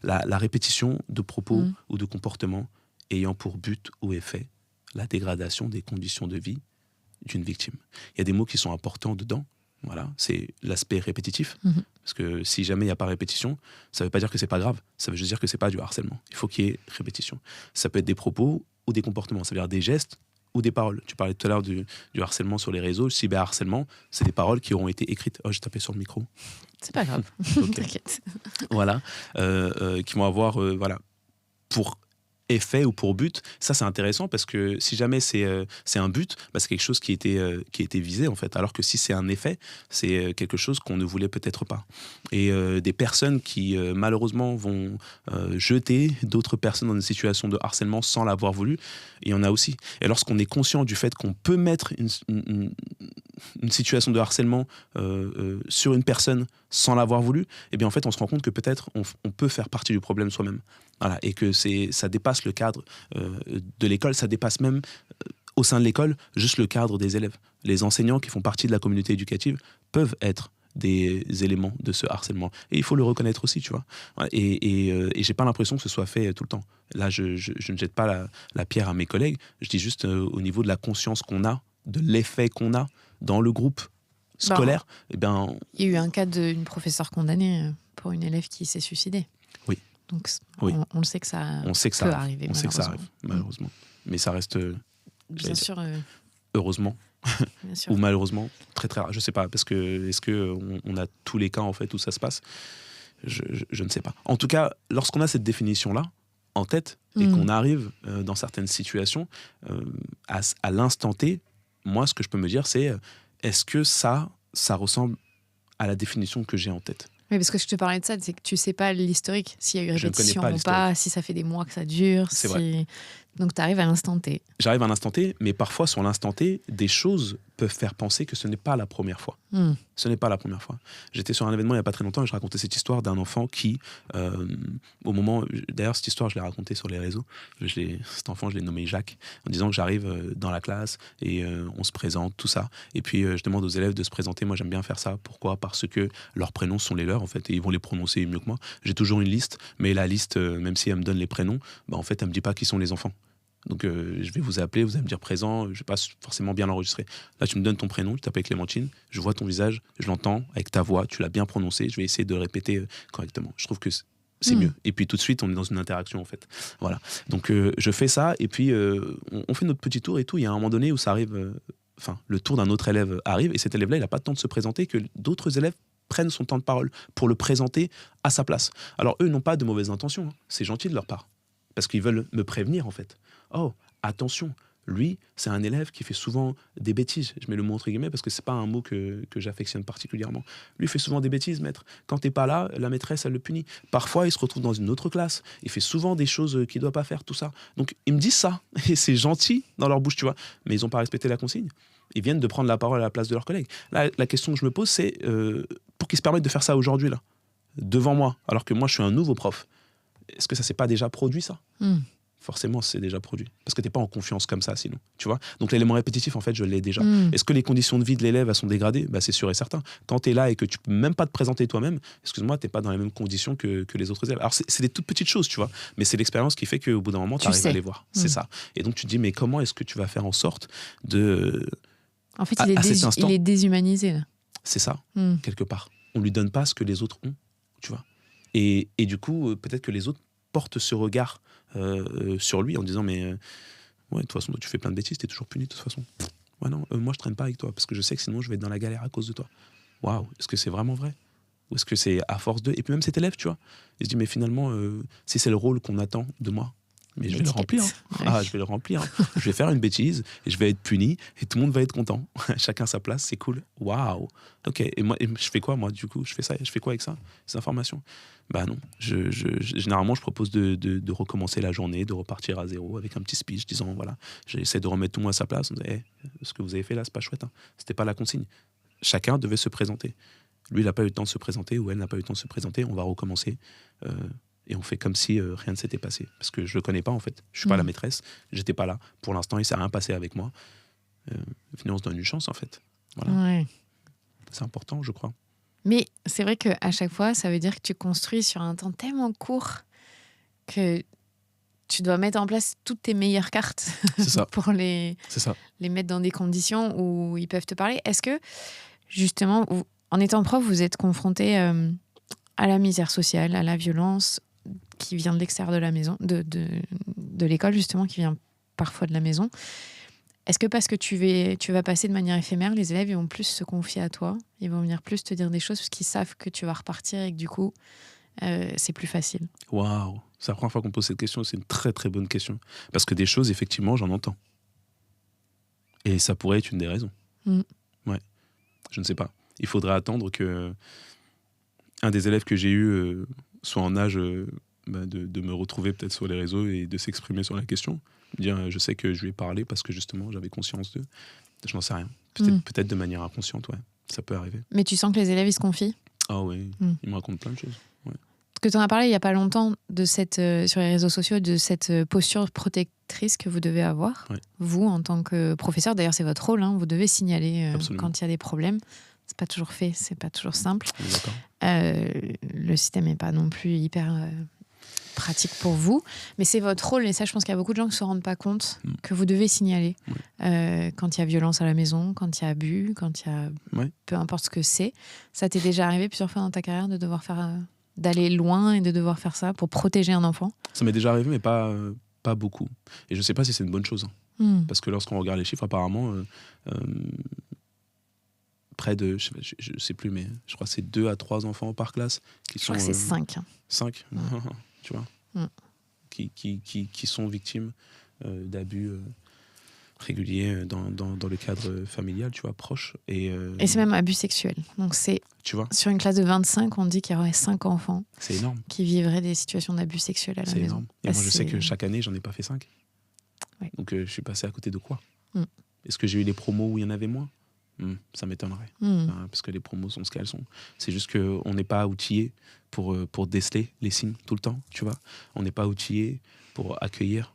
la répétition de propos ou de comportements ayant pour but ou effet la dégradation des conditions de vie d'une victime. Il y a des mots qui sont importants dedans. Voilà, c'est l'aspect répétitif. Parce que si jamais il n'y a pas répétition, ça ne veut pas dire que c'est pas grave. Ça veut juste dire que c'est pas du harcèlement. Il faut qu'il y ait répétition. Ça peut être des propos ou des comportements. Ça veut dire des gestes ou des paroles. Tu parlais tout à l'heure du harcèlement sur les réseaux. Le cyberharcèlement, c'est des paroles qui auront été écrites. Oh, j'ai tapé sur le micro. C'est pas grave. T'inquiète. Voilà, qui vont avoir pour effet ou pour but. Ça, c'est intéressant parce que si jamais c'est un but, c'est quelque chose qui était visé en fait. Alors que si c'est un effet, c'est quelque chose qu'on ne voulait peut-être pas. Et des personnes qui malheureusement vont jeter d'autres personnes dans une situation de harcèlement sans l'avoir voulu, il y en a aussi. Et lorsqu'on est conscient du fait qu'on peut mettre une situation de harcèlement sur une personne sans l'avoir voulu, eh bien en fait on se rend compte que peut-être on peut faire partie du problème soi-même. Voilà, et que ça dépasse le cadre de l'école, ça dépasse même au sein de l'école juste le cadre des élèves. Les enseignants qui font partie de la communauté éducative peuvent être des éléments de ce harcèlement. Et il faut le reconnaître aussi, tu vois. Et j'ai pas l'impression que ce soit fait tout le temps. Là, je ne jette pas la pierre à mes collègues, je dis juste au niveau de la conscience qu'on a, de l'effet qu'on a dans le groupe scolaire. Il y a eu un cas d'une professeure condamnée pour une élève qui s'est suicidée. Oui. Donc oui. On le sait que ça peut arriver. On sait que ça arrive, malheureusement. Mais ça reste Bien sûr, Heureusement bien sûr. ou malheureusement, très très rare. Je sais pas, parce que est-ce que on a tous les cas en fait où ça se passe? Je ne sais pas. En tout cas, lorsqu'on a cette définition-là en tête et Mmh. qu'on arrive dans certaines situations, euh, à l'instant T, moi, ce que je peux me dire, c'est est-ce que ça ressemble à la définition que j'ai en tête? Oui, parce que je te parlais de ça, c'est que tu sais pas l'historique, s'il y a eu Je ne connais répétition pas ou pas, l'historique. si ça fait des mois que ça dure, C'est vrai. si... Donc tu arrives à l'instant T. J'arrive à l'instant T, mais parfois sur l'instant T, des choses peuvent faire penser que ce n'est pas la première fois. Mmh. Ce n'est pas la première fois. J'étais sur un événement il n'y a pas très longtemps et je racontais cette histoire d'un enfant qui, au moment... D'ailleurs, cette histoire, je l'ai racontée sur les réseaux. Cet enfant, je l'ai nommé Jacques, en disant que j'arrive dans la classe et on se présente, tout ça. Et puis, je demande aux élèves de se présenter. Moi, j'aime bien faire ça. Pourquoi? Parce que leurs prénoms sont les leurs, en fait, et ils vont les prononcer mieux que moi. J'ai toujours une liste, mais la liste, même si elle me donne les prénoms, bah, en fait, elle ne me dit pas qui sont les enfants. Donc, je vais vous appeler, vous allez me dire présent, je ne vais pas forcément bien l'enregistrer. Là, tu me donnes ton prénom, tu t'appelles Clémentine, je vois ton visage, je l'entends avec ta voix, tu l'as bien prononcé, je vais essayer de répéter correctement. Je trouve que c'est mieux. Et puis tout de suite, on est dans une interaction en fait. Voilà. Donc, je fais ça et puis on fait notre petit tour et tout. Il y a un moment donné où ça arrive, le tour d'un autre élève arrive et cet élève-là, il n'a pas le temps de se présenter, que d'autres élèves prennent son temps de parole pour le présenter à sa place. Alors, eux n'ont pas de mauvaises intentions, hein. C'est gentil de leur part. Parce qu'ils veulent me prévenir en fait. Oh, attention, lui, c'est un élève qui fait souvent des bêtises. Je mets le mot entre guillemets parce que c'est pas un mot que j'affectionne particulièrement. Lui fait souvent des bêtises, maître. Quand t'es pas là, la maîtresse, elle le punit. Parfois, il se retrouve dans une autre classe. Il fait souvent des choses qu'il doit pas faire, tout ça. Donc, ils me disent ça. Et c'est gentil dans leur bouche, tu vois. Mais ils ont pas respecté la consigne. Ils viennent de prendre la parole à la place de leurs collègues. Là, la question que je me pose, c'est pour qu'ils se permettent de faire ça aujourd'hui, là, devant moi, alors que moi, je suis un nouveau prof. Est-ce que ça s'est pas déjà produit, ça? Mmh. Forcément, c'est déjà produit. Parce que tu n'es pas en confiance comme ça, sinon. Tu vois. Donc, l'élément répétitif, en fait, je l'ai déjà. Mmh. Est-ce que les conditions de vie de l'élève elles sont dégradées? Bah, c'est sûr et certain. Quand tu es là et que tu peux même pas te présenter toi-même, excuse-moi, tu n'es pas dans les mêmes conditions que les autres élèves. Alors, c'est des toutes petites choses, tu vois. Mais c'est l'expérience qui fait qu'au bout d'un moment, tu Tu arrives à sais. les voir. Mmh. C'est ça. Et donc, tu te dis, mais comment est-ce que tu vas faire en sorte de. En fait, À cet instant, il est déshumanisé, là. c'est ça, Mmh. quelque part. On lui donne pas ce que les autres ont, tu vois. Et du coup, peut-être que les autres portent ce regard sur lui en disant mais ouais, de toute façon, toi, tu fais plein de bêtises, t'es toujours puni de toute façon. Ouais, non, moi je traîne pas avec toi parce que je sais que sinon je vais être dans la galère à cause de toi. Waouh, est-ce que c'est vraiment vrai? Ou est-ce que c'est à force de. Et puis même cet élève, tu vois, il se dit mais finalement, si c'est le rôle qu'on attend de moi, mais je vais le remplir. Hein. Ouais. Ah, je vais le remplir. Hein. Je vais faire une bêtise et je vais être puni et tout le monde va être content. Chacun sa place, c'est cool. Waouh. Ok. Et moi, je fais quoi moi du coup? Je fais ça. Je fais quoi avec ça? Ces informations? Bah non. Généralement, je propose de recommencer la journée, de repartir à zéro avec un petit speech disant voilà, j'essaie de remettre tout le monde à sa place. On dit, hey, ce que vous avez fait là, c'est pas chouette. Hein. C'était pas la consigne. Chacun devait se présenter. Lui, il n'a pas eu le temps de se présenter ou elle n'a pas eu le temps de se présenter. On va recommencer. Et on fait comme si rien ne s'était passé. Parce que je le connais pas, en fait. Je suis pas la maîtresse. J'étais pas là. Pour l'instant, il s'est rien passé avec moi. Venez, on se donne une chance, en fait. Voilà. Ouais. C'est important, je crois. Mais c'est vrai qu'à chaque fois, ça veut dire que tu construis sur un temps tellement court que tu dois mettre en place toutes tes meilleures cartes C'est ça. pour les C'est ça. mettre dans des conditions où ils peuvent te parler. Est-ce que, justement, en étant prof, vous êtes confronté à la misère sociale, à la violence qui vient de l'extérieur de la maison, de l'école, justement, qui vient parfois de la maison? Est-ce que parce que tu vas passer de manière éphémère, les élèves ils vont plus se confier à toi, ils vont venir plus te dire des choses parce qu'ils savent que tu vas repartir et que du coup, c'est plus facile? Waouh. C'est la première fois qu'on pose cette question. C'est une très, très bonne question. Parce que des choses, effectivement, j'en entends. Et ça pourrait être une des raisons. Mm. Ouais. Je ne sais pas. Il faudrait attendre que un des élèves que j'ai eu soit en âge de me retrouver peut-être sur les réseaux et de s'exprimer sur la question. Dire, je sais que je lui ai parlé parce que justement j'avais conscience d'eux. Je n'en sais rien. Peut-être de manière inconsciente, ouais. Ça peut arriver. Mais tu sens que les élèves ils se confient? Ah oui, ils me racontent plein de choses. Ouais. Parce que tu en as parlé il n'y a pas longtemps de cette, sur les réseaux sociaux, de cette posture protectrice que vous devez avoir. Ouais. Vous, en tant que professeur, d'ailleurs c'est votre rôle, hein, vous devez signaler quand il y a des problèmes. C'est pas toujours fait, c'est pas toujours simple. D'accord. Le système n'est pas non plus hyper pratique pour vous, mais c'est votre rôle, et ça je pense qu'il y a beaucoup de gens qui ne se rendent pas compte que vous devez signaler quand il y a violence à la maison, quand il y a abus, quand il y a peu importe ce que c'est. Ça t'est déjà arrivé plusieurs fois dans ta carrière de devoir faire d'aller loin et de devoir faire ça pour protéger un enfant? Ça m'est déjà arrivé, mais pas beaucoup. Et je ne sais pas si c'est une bonne chose. Hein. Parce que lorsqu'on regarde les chiffres, apparemment, près de, je sais plus, mais je crois que c'est 2 à 3 enfants par classe qui Je sont... crois que c'est 5. 5, tu vois, Mm. qui sont victimes d'abus réguliers dans le cadre familial, tu vois, proche. Et c'est même abus sexuel. Donc tu vois, sur une classe de 25, on dit qu'il y aurait 5 enfants c'est énorme. qui vivraient des situations d'abus sexuels à la C'est maison. énorme. Et moi, je sais que chaque année, j'en ai pas fait 5. Ouais. Donc, je suis passé à côté de quoi? Mm. Est-ce que j'ai eu des promos où il y en avait moins? Ça m'étonnerait. Parce que les promos sont ce qu'elles sont. C'est juste qu'on n'est pas outillé pour déceler les signes tout le temps, tu vois. On n'est pas outillé pour accueillir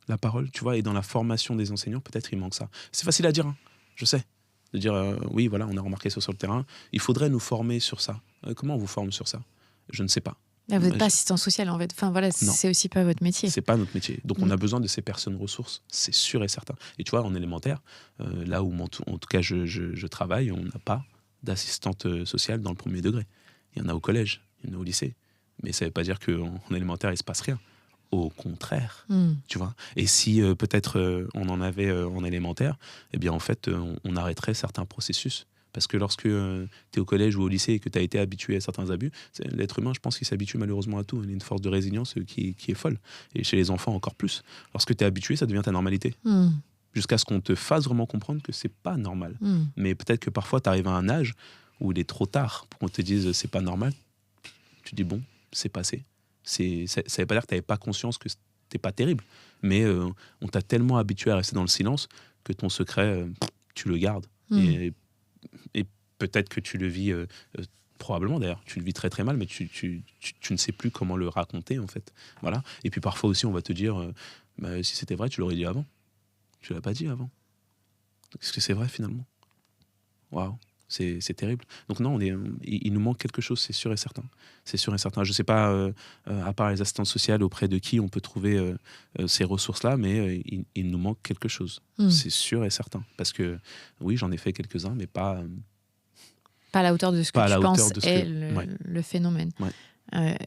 la parole, tu vois. Et dans la formation des enseignants, peut-être il manque ça. C'est facile à dire, hein, je sais. De dire, oui, voilà, on a remarqué ça sur le terrain. Il faudrait nous former sur ça. Comment on vous forme sur ça? Je ne sais pas. Là, vous n'êtes pas assistant social, en fait. Enfin, voilà, Non. c'est aussi pas votre métier. C'est pas notre métier. Donc, on a besoin de ces personnes ressources, c'est sûr et certain. Et tu vois, en élémentaire, là où en tout cas je travaille, on n'a pas d'assistante sociale dans le premier degré. Il y en a au collège, il y en a au lycée. Mais ça ne veut pas dire qu'en élémentaire, il ne se passe rien. Au contraire, tu vois. Et si peut-être on en avait en élémentaire, eh bien, en fait, on arrêterait certains processus. Parce que lorsque tu es au collège ou au lycée et que tu as été habitué à certains abus, l'être humain, je pense qu'il s'habitue malheureusement à tout. Il a une force de résilience qui est folle. Et chez les enfants, encore plus. Lorsque tu es habitué, ça devient ta normalité. Jusqu'à ce qu'on te fasse vraiment comprendre que c'est pas normal. Mais peut-être que parfois, tu arrives à un âge où il est trop tard pour qu'on te dise c'est pas normal. Tu dis bon, c'est passé. Ça ne veut pas dire que tu n'avais pas conscience que c'était pas terrible. Mais on t'a tellement habitué à rester dans le silence que ton secret, tu le gardes. Et peut-être que tu le vis, probablement d'ailleurs, tu le vis très très mal, mais tu ne sais plus comment le raconter en fait. Voilà. Et puis parfois aussi, on va te dire, si c'était vrai, tu l'aurais dit avant. Tu l'as pas dit avant. Est-ce que c'est vrai finalement? Waouh, c'est terrible. Donc non, il nous manque quelque chose, c'est sûr et certain. C'est sûr et certain. Je ne sais pas, à part les assistantes sociales, auprès de qui on peut trouver ces ressources-là, mais il nous manque quelque chose. C'est sûr et certain. Parce que oui, j'en ai fait quelques-uns, mais pas à la hauteur de ce que pas à tu la hauteur penses de ce est que... le phénomène. Ouais.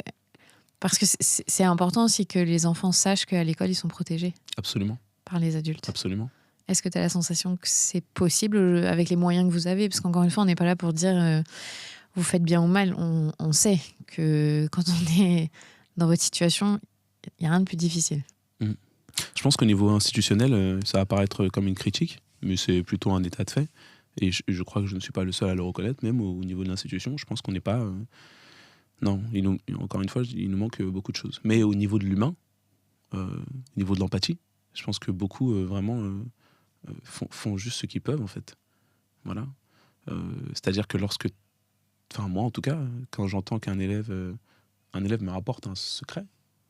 Parce que c'est important aussi que les enfants sachent qu'à l'école, ils sont protégés Absolument. par les adultes. Absolument. Est-ce que tu as la sensation que c'est possible avec les moyens que vous avez? Parce qu'encore une fois, on n'est pas là pour dire vous faites bien ou mal. On sait que quand on est dans votre situation, il n'y a rien de plus difficile. Je pense qu'au niveau institutionnel, ça va paraître comme une critique, mais c'est plutôt un état de fait. Et je crois que je ne suis pas le seul à le reconnaître, même au niveau de l'institution. Je pense qu'on n'est pas... Non, encore une fois, il nous manque beaucoup de choses. Mais au niveau de l'humain, au niveau de l'empathie, je pense que beaucoup vraiment font juste ce qu'ils peuvent, en fait. Voilà. C'est-à-dire que lorsque... Enfin, moi, en tout cas, quand j'entends qu'un élève me rapporte un secret,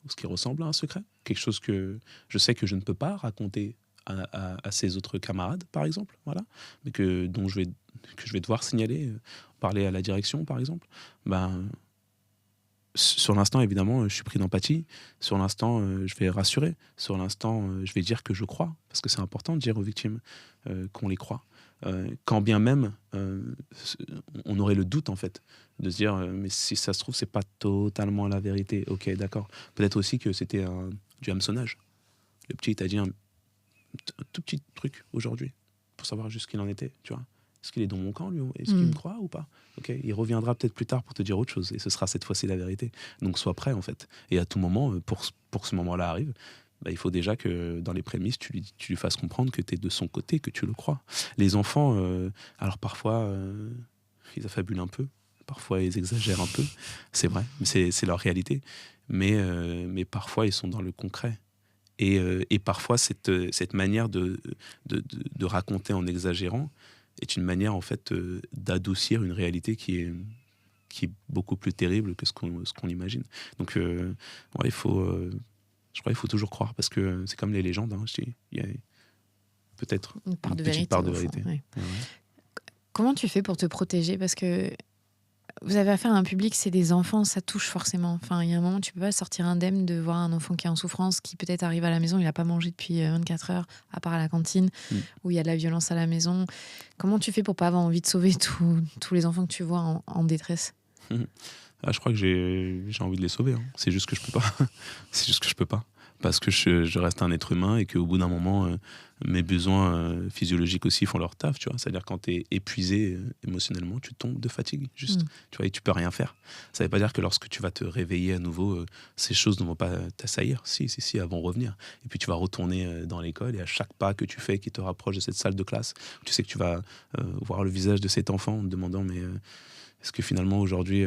ou ce qui ressemble à un secret, quelque chose que je sais que je ne peux pas raconter à ses autres camarades, par exemple, voilà, mais que je vais devoir signaler, parler à la direction, par exemple, sur l'instant, évidemment, je suis pris d'empathie. Sur l'instant, je vais rassurer. Sur l'instant, je vais dire que je crois, parce que c'est important de dire aux victimes qu'on les croit. Quand bien même, on aurait le doute, en fait, de se dire, mais si ça se trouve, c'est pas totalement la vérité. Ok, d'accord. Peut-être aussi que c'était du hameçonnage. Le petit t'a dit un tout petit truc aujourd'hui, pour savoir juste ce qu'il en était, tu vois. Est-ce qu'il est dans mon camp, lui? Est-ce qu'il me croit ou pas? Ok, il reviendra peut-être plus tard pour te dire autre chose, et ce sera cette fois-ci la vérité. Donc sois prêt, en fait. Et à tout moment, pour que ce moment-là arrive, il faut déjà que dans les prémices, tu lui fasses comprendre que tu es de son côté, que tu le crois. Les enfants, alors parfois, ils affabulent un peu, parfois ils exagèrent un peu, c'est vrai, c'est leur réalité. Mais parfois, ils sont dans le concret. Et parfois, cette manière de raconter en exagérant est une manière, en fait, d'adoucir une réalité qui est beaucoup plus terrible que ce qu'on imagine. Donc, je crois qu'il faut toujours croire, parce que c'est comme les légendes, hein, il y a peut-être une petite part de vérité. Ouais. Comment tu fais pour te protéger? Parce que vous avez affaire à un public, c'est des enfants, ça touche forcément. Enfin, il y a un moment, tu peux pas sortir indemne de voir un enfant qui est en souffrance, qui peut-être arrive à la maison, il n'a pas mangé depuis 24 heures, à part à la cantine, où il y a de la violence à la maison. Comment tu fais pour pas avoir envie de sauver tous les enfants que tu vois en détresse? Je crois que j'ai envie de les sauver. Hein. C'est juste que je peux pas. C'est juste que je peux pas. parce que je reste un être humain et qu'au bout d'un moment, mes besoins physiologiques aussi font leur taf, tu vois. C'est-à-dire quand tu es épuisé émotionnellement, tu tombes de fatigue, juste. Mm. Tu vois, et tu peux rien faire. Ça ne veut pas dire que lorsque tu vas te réveiller à nouveau, ces choses ne vont pas t'assaillir. Si, elles vont revenir. Et puis tu vas retourner dans l'école et à chaque pas que tu fais qui te rapproche de cette salle de classe, tu sais que tu vas voir le visage de cet enfant en te demandant mais est-ce que finalement aujourd'hui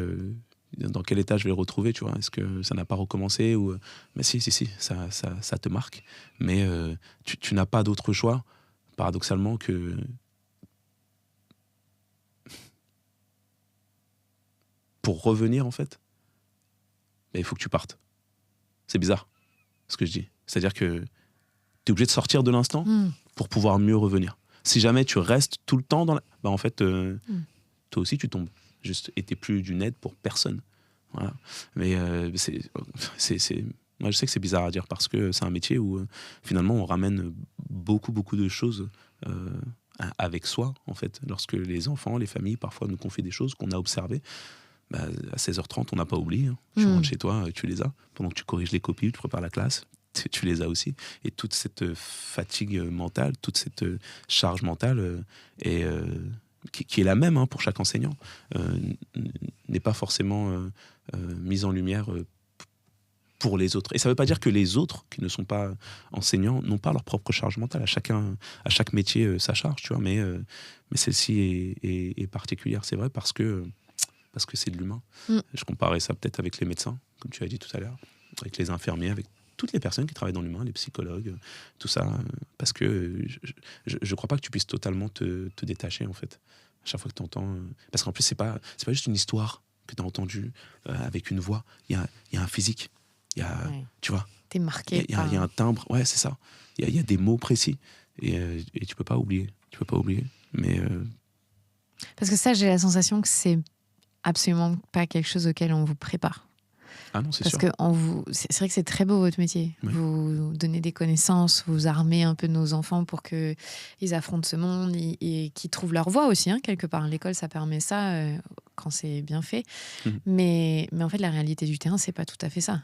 dans quel état je vais le retrouver, tu vois, est-ce que ça n'a pas recommencé ou mais si, ça te marque, mais tu n'as pas d'autre choix, paradoxalement, que pour revenir, en fait, ben, il faut que tu partes. C'est bizarre, ce que je dis. C'est-à-dire que tu es obligé de sortir de l'instant Mm. pour pouvoir mieux revenir. Si jamais tu restes tout le temps dans la... Ben, en fait, Mm. toi aussi, tu tombes. Juste, et t'es plus d'une aide pour personne. Voilà. Mais moi, je sais que c'est bizarre à dire parce que c'est un métier où finalement on ramène beaucoup de choses euh, avec soi, en fait. Lorsque les enfants, les familles, parfois nous confient des choses qu'on a observées, bah, à 16h30, on n'a pas oublié. Hein. Tu rentres chez toi, tu les as. Pendant que tu corriges les copies, tu prépares la classe, tu les as aussi. Et toute cette fatigue mentale, toute cette charge mentale est... qui est la même pour chaque enseignant, n'est pas forcément mise en lumière pour les autres. Et ça ne veut pas dire que les autres qui ne sont pas enseignants n'ont pas leur propre charge mentale. À chaque métier, sa charge, tu vois. Mais celle-ci est particulière, c'est vrai, parce que c'est de l'humain. Mm. Je comparais ça peut-être avec les médecins, comme tu as dit tout à l'heure, avec les infirmiers, avec toutes les personnes qui travaillent dans l'humain, les psychologues, tout ça, parce que je ne crois pas que tu puisses totalement te détacher, en fait, à chaque fois que tu entends. Parce qu'en plus, c'est pas juste une histoire que tu as entendue avec une voix, il y a un physique, il y a, Ouais. tu vois, T'es marqué il y a un timbre, ouais, c'est ça, il y a des mots précis, et tu peux pas oublier, mais Parce que ça, j'ai la sensation que c'est absolument pas quelque chose auquel on vous prépare. ah non, c'est Parce sûr. que c'est vrai que c'est très beau votre métier. Oui. Vous donnez des connaissances, vous armez un peu nos enfants pour qu'ils affrontent ce monde et qu'ils trouvent leur voie aussi, hein, quelque part. L'école, ça permet ça quand c'est bien fait. Mhm. Mais en fait, la réalité du terrain, c'est pas tout à fait ça.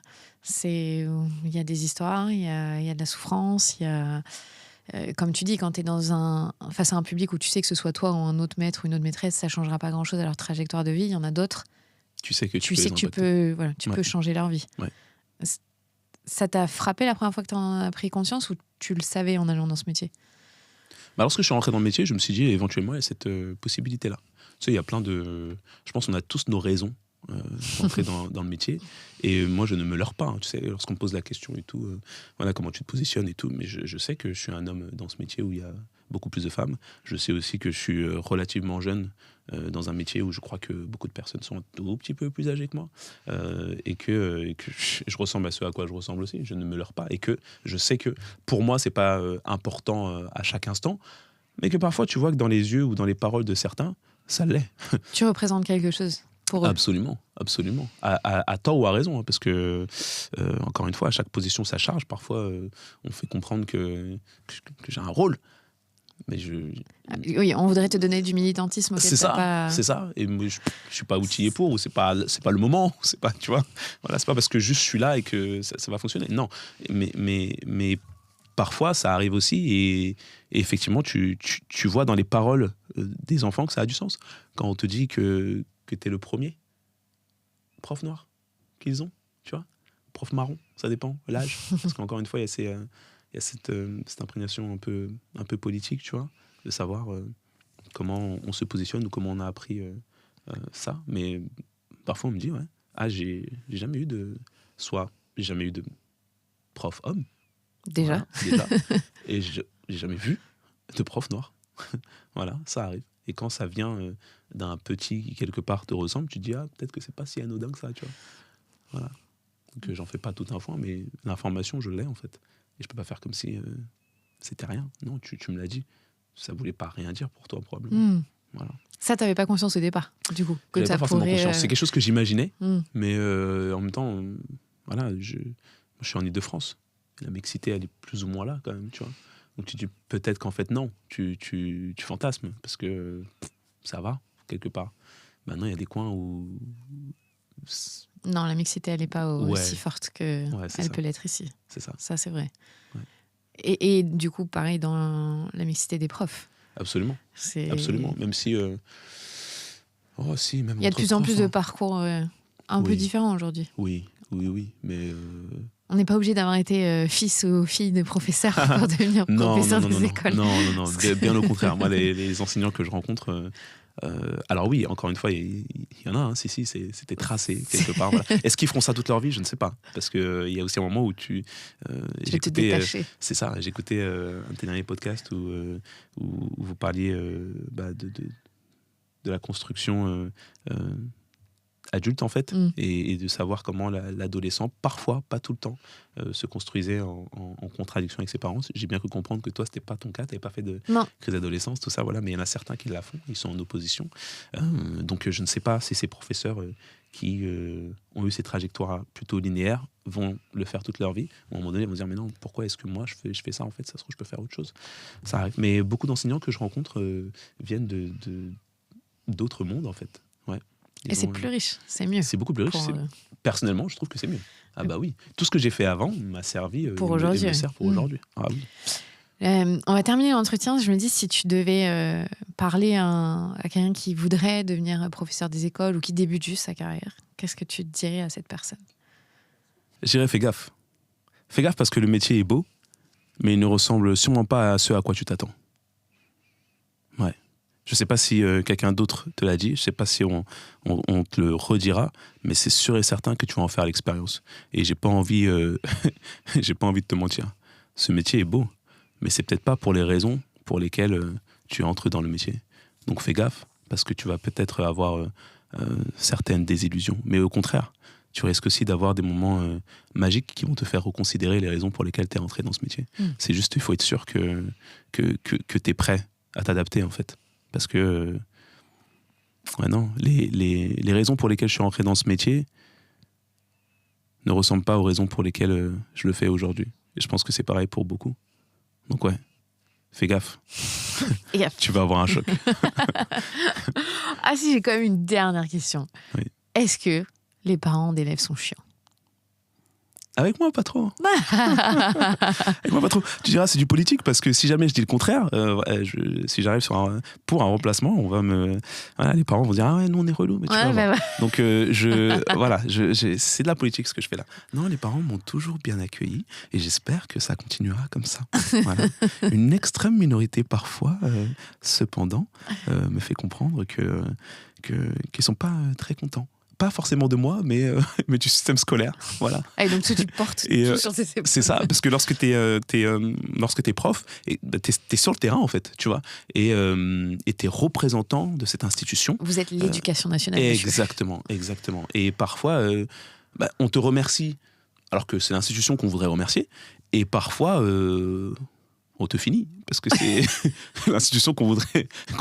Il y a des histoires, il y a de la souffrance, il y a... comme tu dis, quand tu es face à un public où tu sais que ce soit toi ou un autre maître ou une autre maîtresse, ça changera pas grand-chose à leur trajectoire de vie. Il y en a d'autres. Tu sais que tu Tu peux sais les que tu impacter. peux Ouais. changer leur vie. Ouais. Ça t'a frappé la première fois que tu en as pris conscience ou tu le savais en allant dans ce métier? Bah, lorsque je suis rentré dans le métier, je me suis dit éventuellement il y a cette possibilité-là. Tu sais, il y a plein de... Je pense qu'on a tous nos raisons d'entrer dans le métier. Et moi, je ne me leurre pas. Hein, tu sais, lorsqu'on me pose la question et tout, voilà comment tu te positionnes et tout. Mais je sais que je suis un homme dans ce métier où il y a beaucoup plus de femmes. Je sais aussi que je suis relativement jeune dans un métier où je crois que beaucoup de personnes sont un tout petit peu plus âgées que moi. Et que je ressemble à ce à quoi je ressemble aussi. Je ne me leurre pas. Et que je sais que pour moi, c'est pas important à chaque instant. Mais que parfois, tu vois que dans les yeux ou dans les paroles de certains, ça l'est. Tu représentes quelque chose pour eux. Absolument, absolument. À tort ou à raison, hein, parce que, encore une fois, à chaque position, ça charge. Parfois, on fait comprendre que j'ai un rôle. Mais Oui, on voudrait te donner du militantisme auquel c'est t'as ça, pas... c'est ça. Et moi, je suis pas outillé pour, ou c'est pas le moment, c'est pas, tu vois. Voilà, c'est pas parce que juste je suis là et que ça va fonctionner. Non, mais parfois, ça arrive aussi, et effectivement, tu vois dans les paroles des enfants que ça a du sens. Quand on te dit que tu es le premier prof noir qu'ils ont, tu vois, prof marron, ça dépend, l'âge. Parce qu'encore une fois, il y a cette imprégnation un peu politique, tu vois, de savoir comment on se positionne ou comment on a appris ça. Mais parfois, on me dit, ouais, j'ai jamais eu j'ai jamais eu de prof homme. Déjà. Voilà, déjà. Et j'ai jamais vu de prof noir. Voilà, ça arrive. Et quand ça vient d'un petit qui, quelque part, te ressemble, tu te dis, ah, peut-être que c'est pas si anodin que ça, tu vois. Voilà. Donc, j'en fais pas tout un foin, mais l'information, je l'ai, en fait. Et je peux pas faire comme si c'était rien. Non, tu me l'as dit. Ça voulait pas rien dire pour toi, probablement. Hmm. Voilà. Ça, t'avais pas conscience au départ, du coup, que J'avais ça pas forcément pourrait... conscience. C'est quelque chose que j'imaginais, Hmm. mais en même temps, voilà, moi, je suis en Île-de-France. La mixité, elle est plus ou moins là, quand même, tu vois. Donc tu dis peut-être qu'en fait, non, tu fantasmes, parce que ça va, quelque part. Maintenant, il y a des coins où Non, la mixité, elle n'est pas aussi Ouais, forte qu'elle ouais, c'est ça, peut l'être ici. c'est ça. Ça, c'est vrai. Ouais. Et du coup, pareil dans la mixité des profs. Absolument, absolument. C'est... Même si, oh si, même Il y a de entre plus en profs, plus de hein. parcours un peu Oui, différents aujourd'hui. oui, oui, oui, mais On n'est pas obligé d'avoir été fils ou fille de professeur pour devenir non, non, professeur non, non, des non, écoles. non, non, non, Parce que- bien au contraire. Moi, les enseignants que je rencontre, alors oui, encore une fois, il y en a, hein, si, c'était tracé quelque part. Voilà. Est-ce qu'ils feront ça toute leur vie? Je ne sais pas. Parce qu'il y a aussi un moment où Tu veux te j'écoutais, détacher. c'est ça, j'écoutais un de tes derniers podcasts où vous parliez de la construction adulte en fait, Mm. et de savoir comment l'adolescent, parfois, pas tout le temps, se construisait en contradiction avec ses parents. J'ai bien cru comprendre que toi, c'était pas ton cas, tu n'avais pas fait de Non. crise d'adolescence, tout ça, voilà, mais il y en a certains qui la font, ils sont en opposition. Donc je ne sais pas si ces professeurs qui ont eu ces trajectoires plutôt linéaires vont le faire toute leur vie, ou à un moment donné, ils vont se dire, mais non, pourquoi est-ce que moi, je fais ça, en fait, ça se trouve, je peux faire autre chose. Ça arrive. Mais beaucoup d'enseignants que je rencontre viennent d'autres mondes, en fait. Ouais. Et c'est plus riche, c'est mieux. C'est beaucoup plus riche. Pour, Personnellement, je trouve que c'est mieux. Ah bah oui. Tout ce que j'ai fait avant m'a servi pour et aujourd'hui. me sert pour aujourd'hui. Ah oui. On va terminer l'entretien. Je me dis, si tu devais parler à quelqu'un qui voudrait devenir professeur des écoles ou qui débute juste sa carrière, qu'est-ce que tu dirais à cette personne? J'irais, fais gaffe. Fais gaffe parce que le métier est beau, mais il ne ressemble sûrement pas à ce à quoi tu t'attends. Ouais. Je ne sais pas si quelqu'un d'autre te l'a dit, je ne sais pas si on te le redira, mais c'est sûr et certain que tu vas en faire l'expérience. Et j'ai pas envie, j'ai pas envie de te mentir. Ce métier est beau, mais c'est peut-être pas pour les raisons pour lesquelles tu entres dans le métier. Donc fais gaffe, parce que tu vas peut-être avoir certaines désillusions. Mais au contraire, tu risques aussi d'avoir des moments magiques qui vont te faire reconsidérer les raisons pour lesquelles tu es entré dans ce métier. C'est juste, il faut être sûr que tu es prêt à t'adapter, en fait. Parce que, ouais, non, les raisons pour lesquelles je suis rentré dans ce métier ne ressemblent pas aux raisons pour lesquelles je le fais aujourd'hui. Et je pense que c'est pareil pour beaucoup. Donc ouais, fais gaffe. Tu vas avoir un choc. Ah si, j'ai quand même une dernière question. Oui. Est-ce que les parents d'élèves sont chiants? Avec moi, pas trop. Avec moi, pas trop. Tu diras, c'est du politique, parce que si jamais je dis le contraire, si j'arrive pour un remplacement, on va voilà, les parents vont dire, ah ouais, nous on est relou, mais tu vas voir. Donc, voilà, c'est de la politique ce que je fais là. Non, les parents m'ont toujours bien accueilli, et j'espère que ça continuera comme ça. Voilà. Une extrême minorité, parfois, cependant, me fait comprendre qu'ils ne sont pas très contents. Pas forcément de moi, mais du système scolaire. Voilà. Et donc, tu portes tout sur tes épaules. C'est ça, parce que lorsque t'es prof, t'es sur le terrain, en fait, tu vois, et t'es représentant de cette institution. Vous êtes l'éducation nationale. Exactement, exactement. Et parfois, on te remercie, alors que c'est l'institution qu'on voudrait remercier, et parfois, on te finit, parce que c'est l'institution qu'on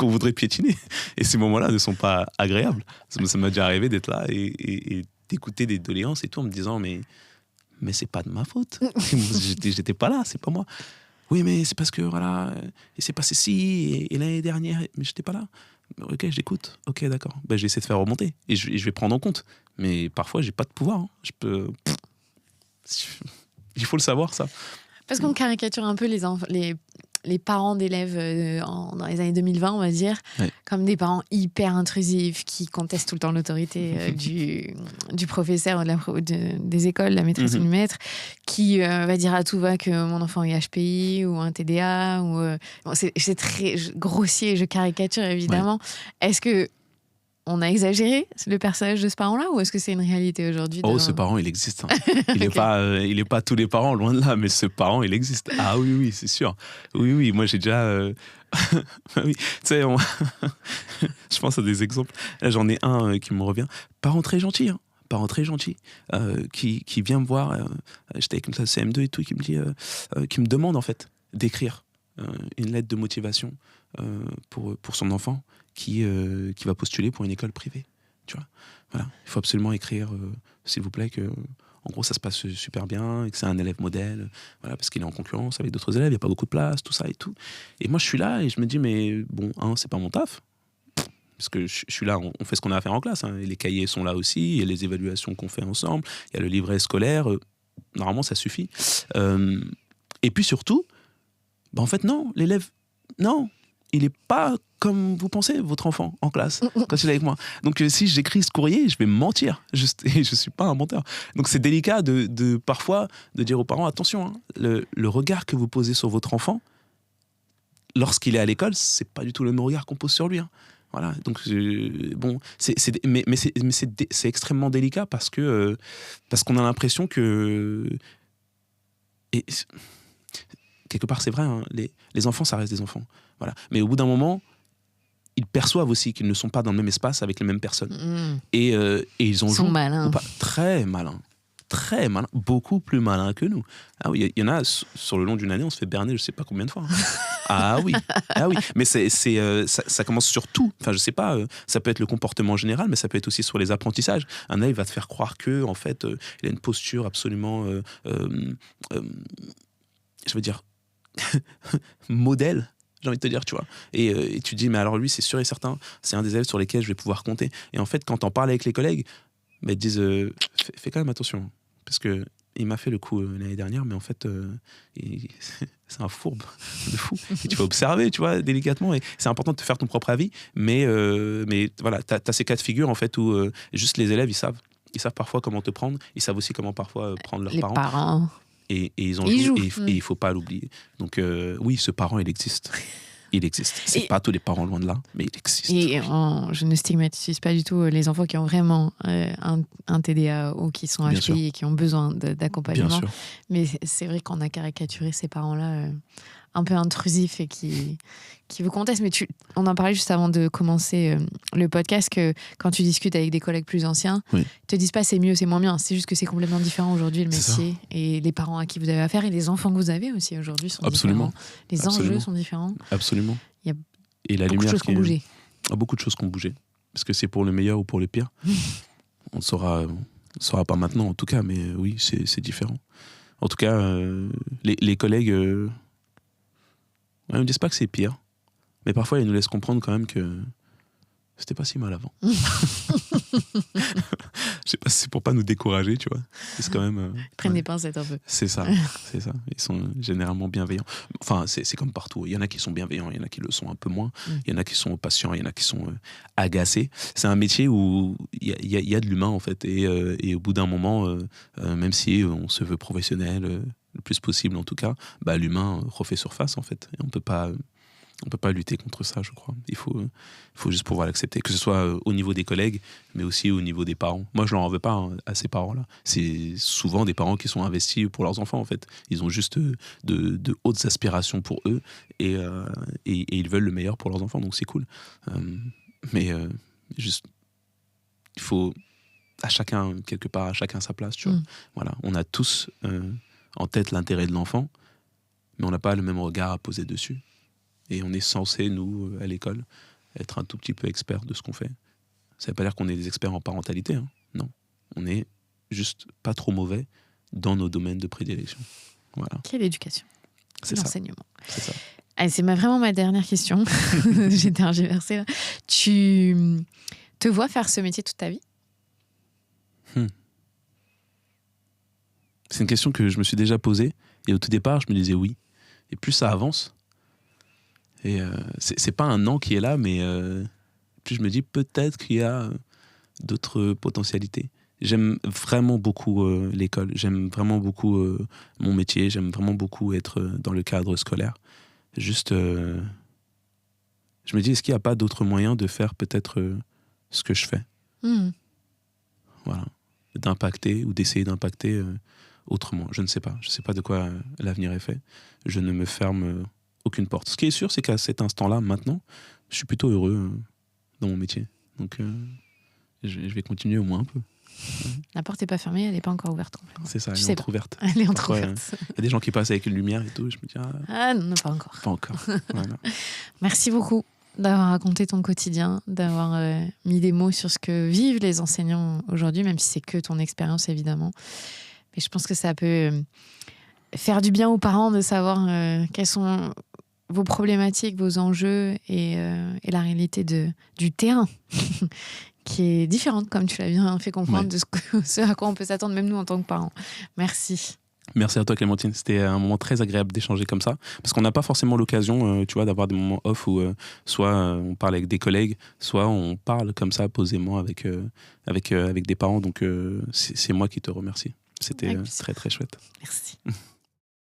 voudrait piétiner. Et ces moments-là ne sont pas agréables. Ça m'a déjà arrivé d'être là et d'écouter des doléances et tout, en me disant, mais c'est pas de ma faute. J'étais pas là, c'est pas moi. Oui, mais c'est parce que, voilà, il s'est passé ci, et l'année dernière, mais j'étais pas là. Ok, j'écoute. Ok, d'accord. Je vais essayer de faire remonter, et je vais prendre en compte. Mais parfois, j'ai pas de pouvoir. Hein. Il faut le savoir, ça. Parce qu'on caricature un peu les parents d'élèves dans les années 2020, on va dire, ouais, comme des parents hyper intrusifs qui contestent tout le temps l'autorité du professeur ou des écoles, la maîtresse ou le maître, qui va dire à tout va que mon enfant est HPI ou un TDA. C'est très grossier, je caricature évidemment. Ouais. Est-ce que on a exagéré le personnage de ce parent-là, ou est-ce que c'est une réalité aujourd'hui? Oh, ce parent, il existe. Hein. Il n'est okay. Pas tous les parents, loin de là, mais ce parent, il existe. Ah oui, oui, c'est sûr. Oui, oui, moi j'ai déjà... oui. Tu sais, je pense à des exemples. Là, j'en ai un qui me revient. Parent très gentil, hein. Parent très gentil, qui vient me voir. J'étais avec une classe CM2 et tout, qui me demande en fait d'écrire une lettre de motivation pour son enfant qui va postuler pour une école privée. Tu vois, voilà. Il faut absolument écrire, s'il vous plaît, que en gros ça se passe super bien et que c'est un élève modèle, voilà, parce qu'il est en concurrence avec d'autres élèves, il n'y a pas beaucoup de place, tout ça et tout. Et moi je suis là et je me dis, mais bon, c'est pas mon taf. parce que je suis là, on fait ce qu'on a à faire en classe. Hein, et les cahiers sont là aussi, il y a les évaluations qu'on fait ensemble, il y a le livret scolaire. Normalement, ça suffit. Et puis surtout, en fait, non, l'élève, non, il n'est pas comme vous pensez, votre enfant, en classe, quand il est avec moi. Donc, si j'écris ce courrier, je vais me mentir. Et je ne suis pas un menteur. Donc, c'est délicat parfois de dire aux parents, attention, hein, le regard que vous posez sur votre enfant, lorsqu'il est à l'école, c'est pas du tout le même regard qu'on pose sur lui. Hein. Voilà. Donc, bon, mais c'est extrêmement délicat parce qu'on a l'impression que... Et, quelque part, c'est vrai, hein, les enfants, ça reste des enfants. Voilà. Mais au bout d'un moment, ils perçoivent aussi qu'ils ne sont pas dans le même espace avec les mêmes personnes. Et ils sont malins. Très malins. Très malins. Beaucoup plus malins que nous. Ah oui, il y en a, sur le long d'une année, on se fait berner je ne sais pas combien de fois. Hein. Ah oui. Mais ça commence sur tout. Enfin, je ne sais pas, ça peut être le comportement général, mais ça peut être aussi sur les apprentissages. Un élève va te faire croire que, en fait, il a une posture absolument... je veux dire... modèle, j'ai envie de te dire, tu vois. Et tu te dis, mais alors lui, c'est sûr et certain, c'est un des élèves sur lesquels je vais pouvoir compter. Et en fait, quand t'en parles avec les collègues, bah, ils te disent, fais quand même attention. Parce que il m'a fait le coup l'année dernière, mais en fait, c'est un fourbe de fou. Et tu vas observer, tu vois, délicatement. Et c'est important de te faire ton propre avis. Mais voilà, t'as ces cas de figure, en fait, où juste les élèves, ils savent. Ils savent parfois comment te prendre. Ils savent aussi comment parfois prendre leurs parents. Les parents. Et ils jouent. Et il ne faut pas l'oublier. Donc oui, ce parent, il existe. Il existe. C'est pas tous les parents loin de là, mais il existe. Et je ne stigmatise pas du tout les enfants qui ont vraiment un TDA ou qui sont HPI et qui ont besoin d'accompagnement. Mais c'est vrai qu'on a caricaturé ces parents-là un peu intrusifs et qui vous contestent. Mais on en parlait juste avant de commencer le podcast que quand tu discutes avec des collègues plus anciens, ils te disent pas c'est mieux, c'est moins bien. C'est juste que c'est complètement différent aujourd'hui le métier et les parents à qui vous avez affaire et les enfants que vous avez aussi aujourd'hui sont différents. Les enjeux sont différents. Absolument. Il y a et la beaucoup de choses qui ont bougé. Beaucoup de choses qui ont bougé. Parce que c'est pour le meilleur ou pour le pire. On ne saura pas maintenant en tout cas, mais oui, c'est différent. En tout cas, les collègues... ils ne disent pas que c'est pire, mais parfois ils nous laissent comprendre quand même que c'était pas si mal avant. Je sais pas si c'est pour pas nous décourager, tu vois. C'est quand même. Ils prennent des pincettes un peu. C'est ça. Ils sont généralement bienveillants. Enfin, c'est comme partout. Il y en a qui sont bienveillants, il y en a qui le sont un peu moins. Il y en a qui sont patients, il y en a qui sont agacés. C'est un métier où il y a de l'humain en fait, et au bout d'un moment, même si on se veut professionnel. Le plus possible en tout cas, bah, l'humain refait surface en fait. Et on peut pas lutter contre ça, je crois. Il faut juste pouvoir l'accepter, que ce soit au niveau des collègues, mais aussi au niveau des parents. Moi, je leur en veux pas à ces parents-là. C'est souvent des parents qui sont investis pour leurs enfants en fait. Ils ont juste de hautes aspirations pour eux et ils veulent le meilleur pour leurs enfants, donc c'est cool. Mais juste, il faut à chacun quelque part, à chacun sa place, tu vois. Voilà, on a tous en tête l'intérêt de l'enfant, mais on n'a pas le même regard à poser dessus. Et on est censé, nous, à l'école, être un tout petit peu experts de ce qu'on fait. Ça ne veut pas dire qu'on est des experts en parentalité, hein. Non. On est juste pas trop mauvais dans nos domaines de prédilection. Voilà. Quelle éducation. C'est l'enseignement. C'est ça. Allez, c'est vraiment ma dernière question. J'ai tergiversé là. Tu te vois faire ce métier toute ta vie ? C'est une question que je me suis déjà posée. Et au tout départ, je me disais oui. Et plus ça avance, et c'est pas un an qui est là, mais plus je me dis peut-être qu'il y a d'autres potentialités. J'aime vraiment beaucoup l'école. J'aime vraiment beaucoup mon métier. J'aime vraiment beaucoup être dans le cadre scolaire. Juste, je me dis, est-ce qu'il n'y a pas d'autres moyens de faire peut-être ce que je fais ? Voilà. D'impacter ou d'essayer d'impacter autrement. Je ne sais pas. Je ne sais pas de quoi l'avenir est fait. Je ne me ferme aucune porte. Ce qui est sûr, c'est qu'à cet instant-là, maintenant, je suis plutôt heureux dans mon métier. Donc, je vais continuer au moins un peu. La porte n'est pas fermée, elle n'est pas encore ouverte complètement. C'est ça, elle est entrouverte. Elle est entrouverte. Il y a des gens qui passent avec une lumière et tout. Je me dis, non, pas encore. Pas encore. Voilà. Merci beaucoup d'avoir raconté ton quotidien, d'avoir mis des mots sur ce que vivent les enseignants aujourd'hui, même si c'est que ton expérience, évidemment. Mais je pense que ça peut faire du bien aux parents de savoir quels sont vos problématiques, vos enjeux et la réalité du terrain qui est différente, comme tu l'as bien fait comprendre, Ouais. de ce à quoi on peut s'attendre, même nous en tant que parents. Merci. Merci à toi Clémentine, c'était un moment très agréable d'échanger comme ça, parce qu'on n'a pas forcément l'occasion, tu vois, d'avoir des moments off où soit on parle avec des collègues, soit on parle comme ça posément avec des parents, donc c'est moi qui te remercie. C'était Avec plaisir. très très chouette. Merci.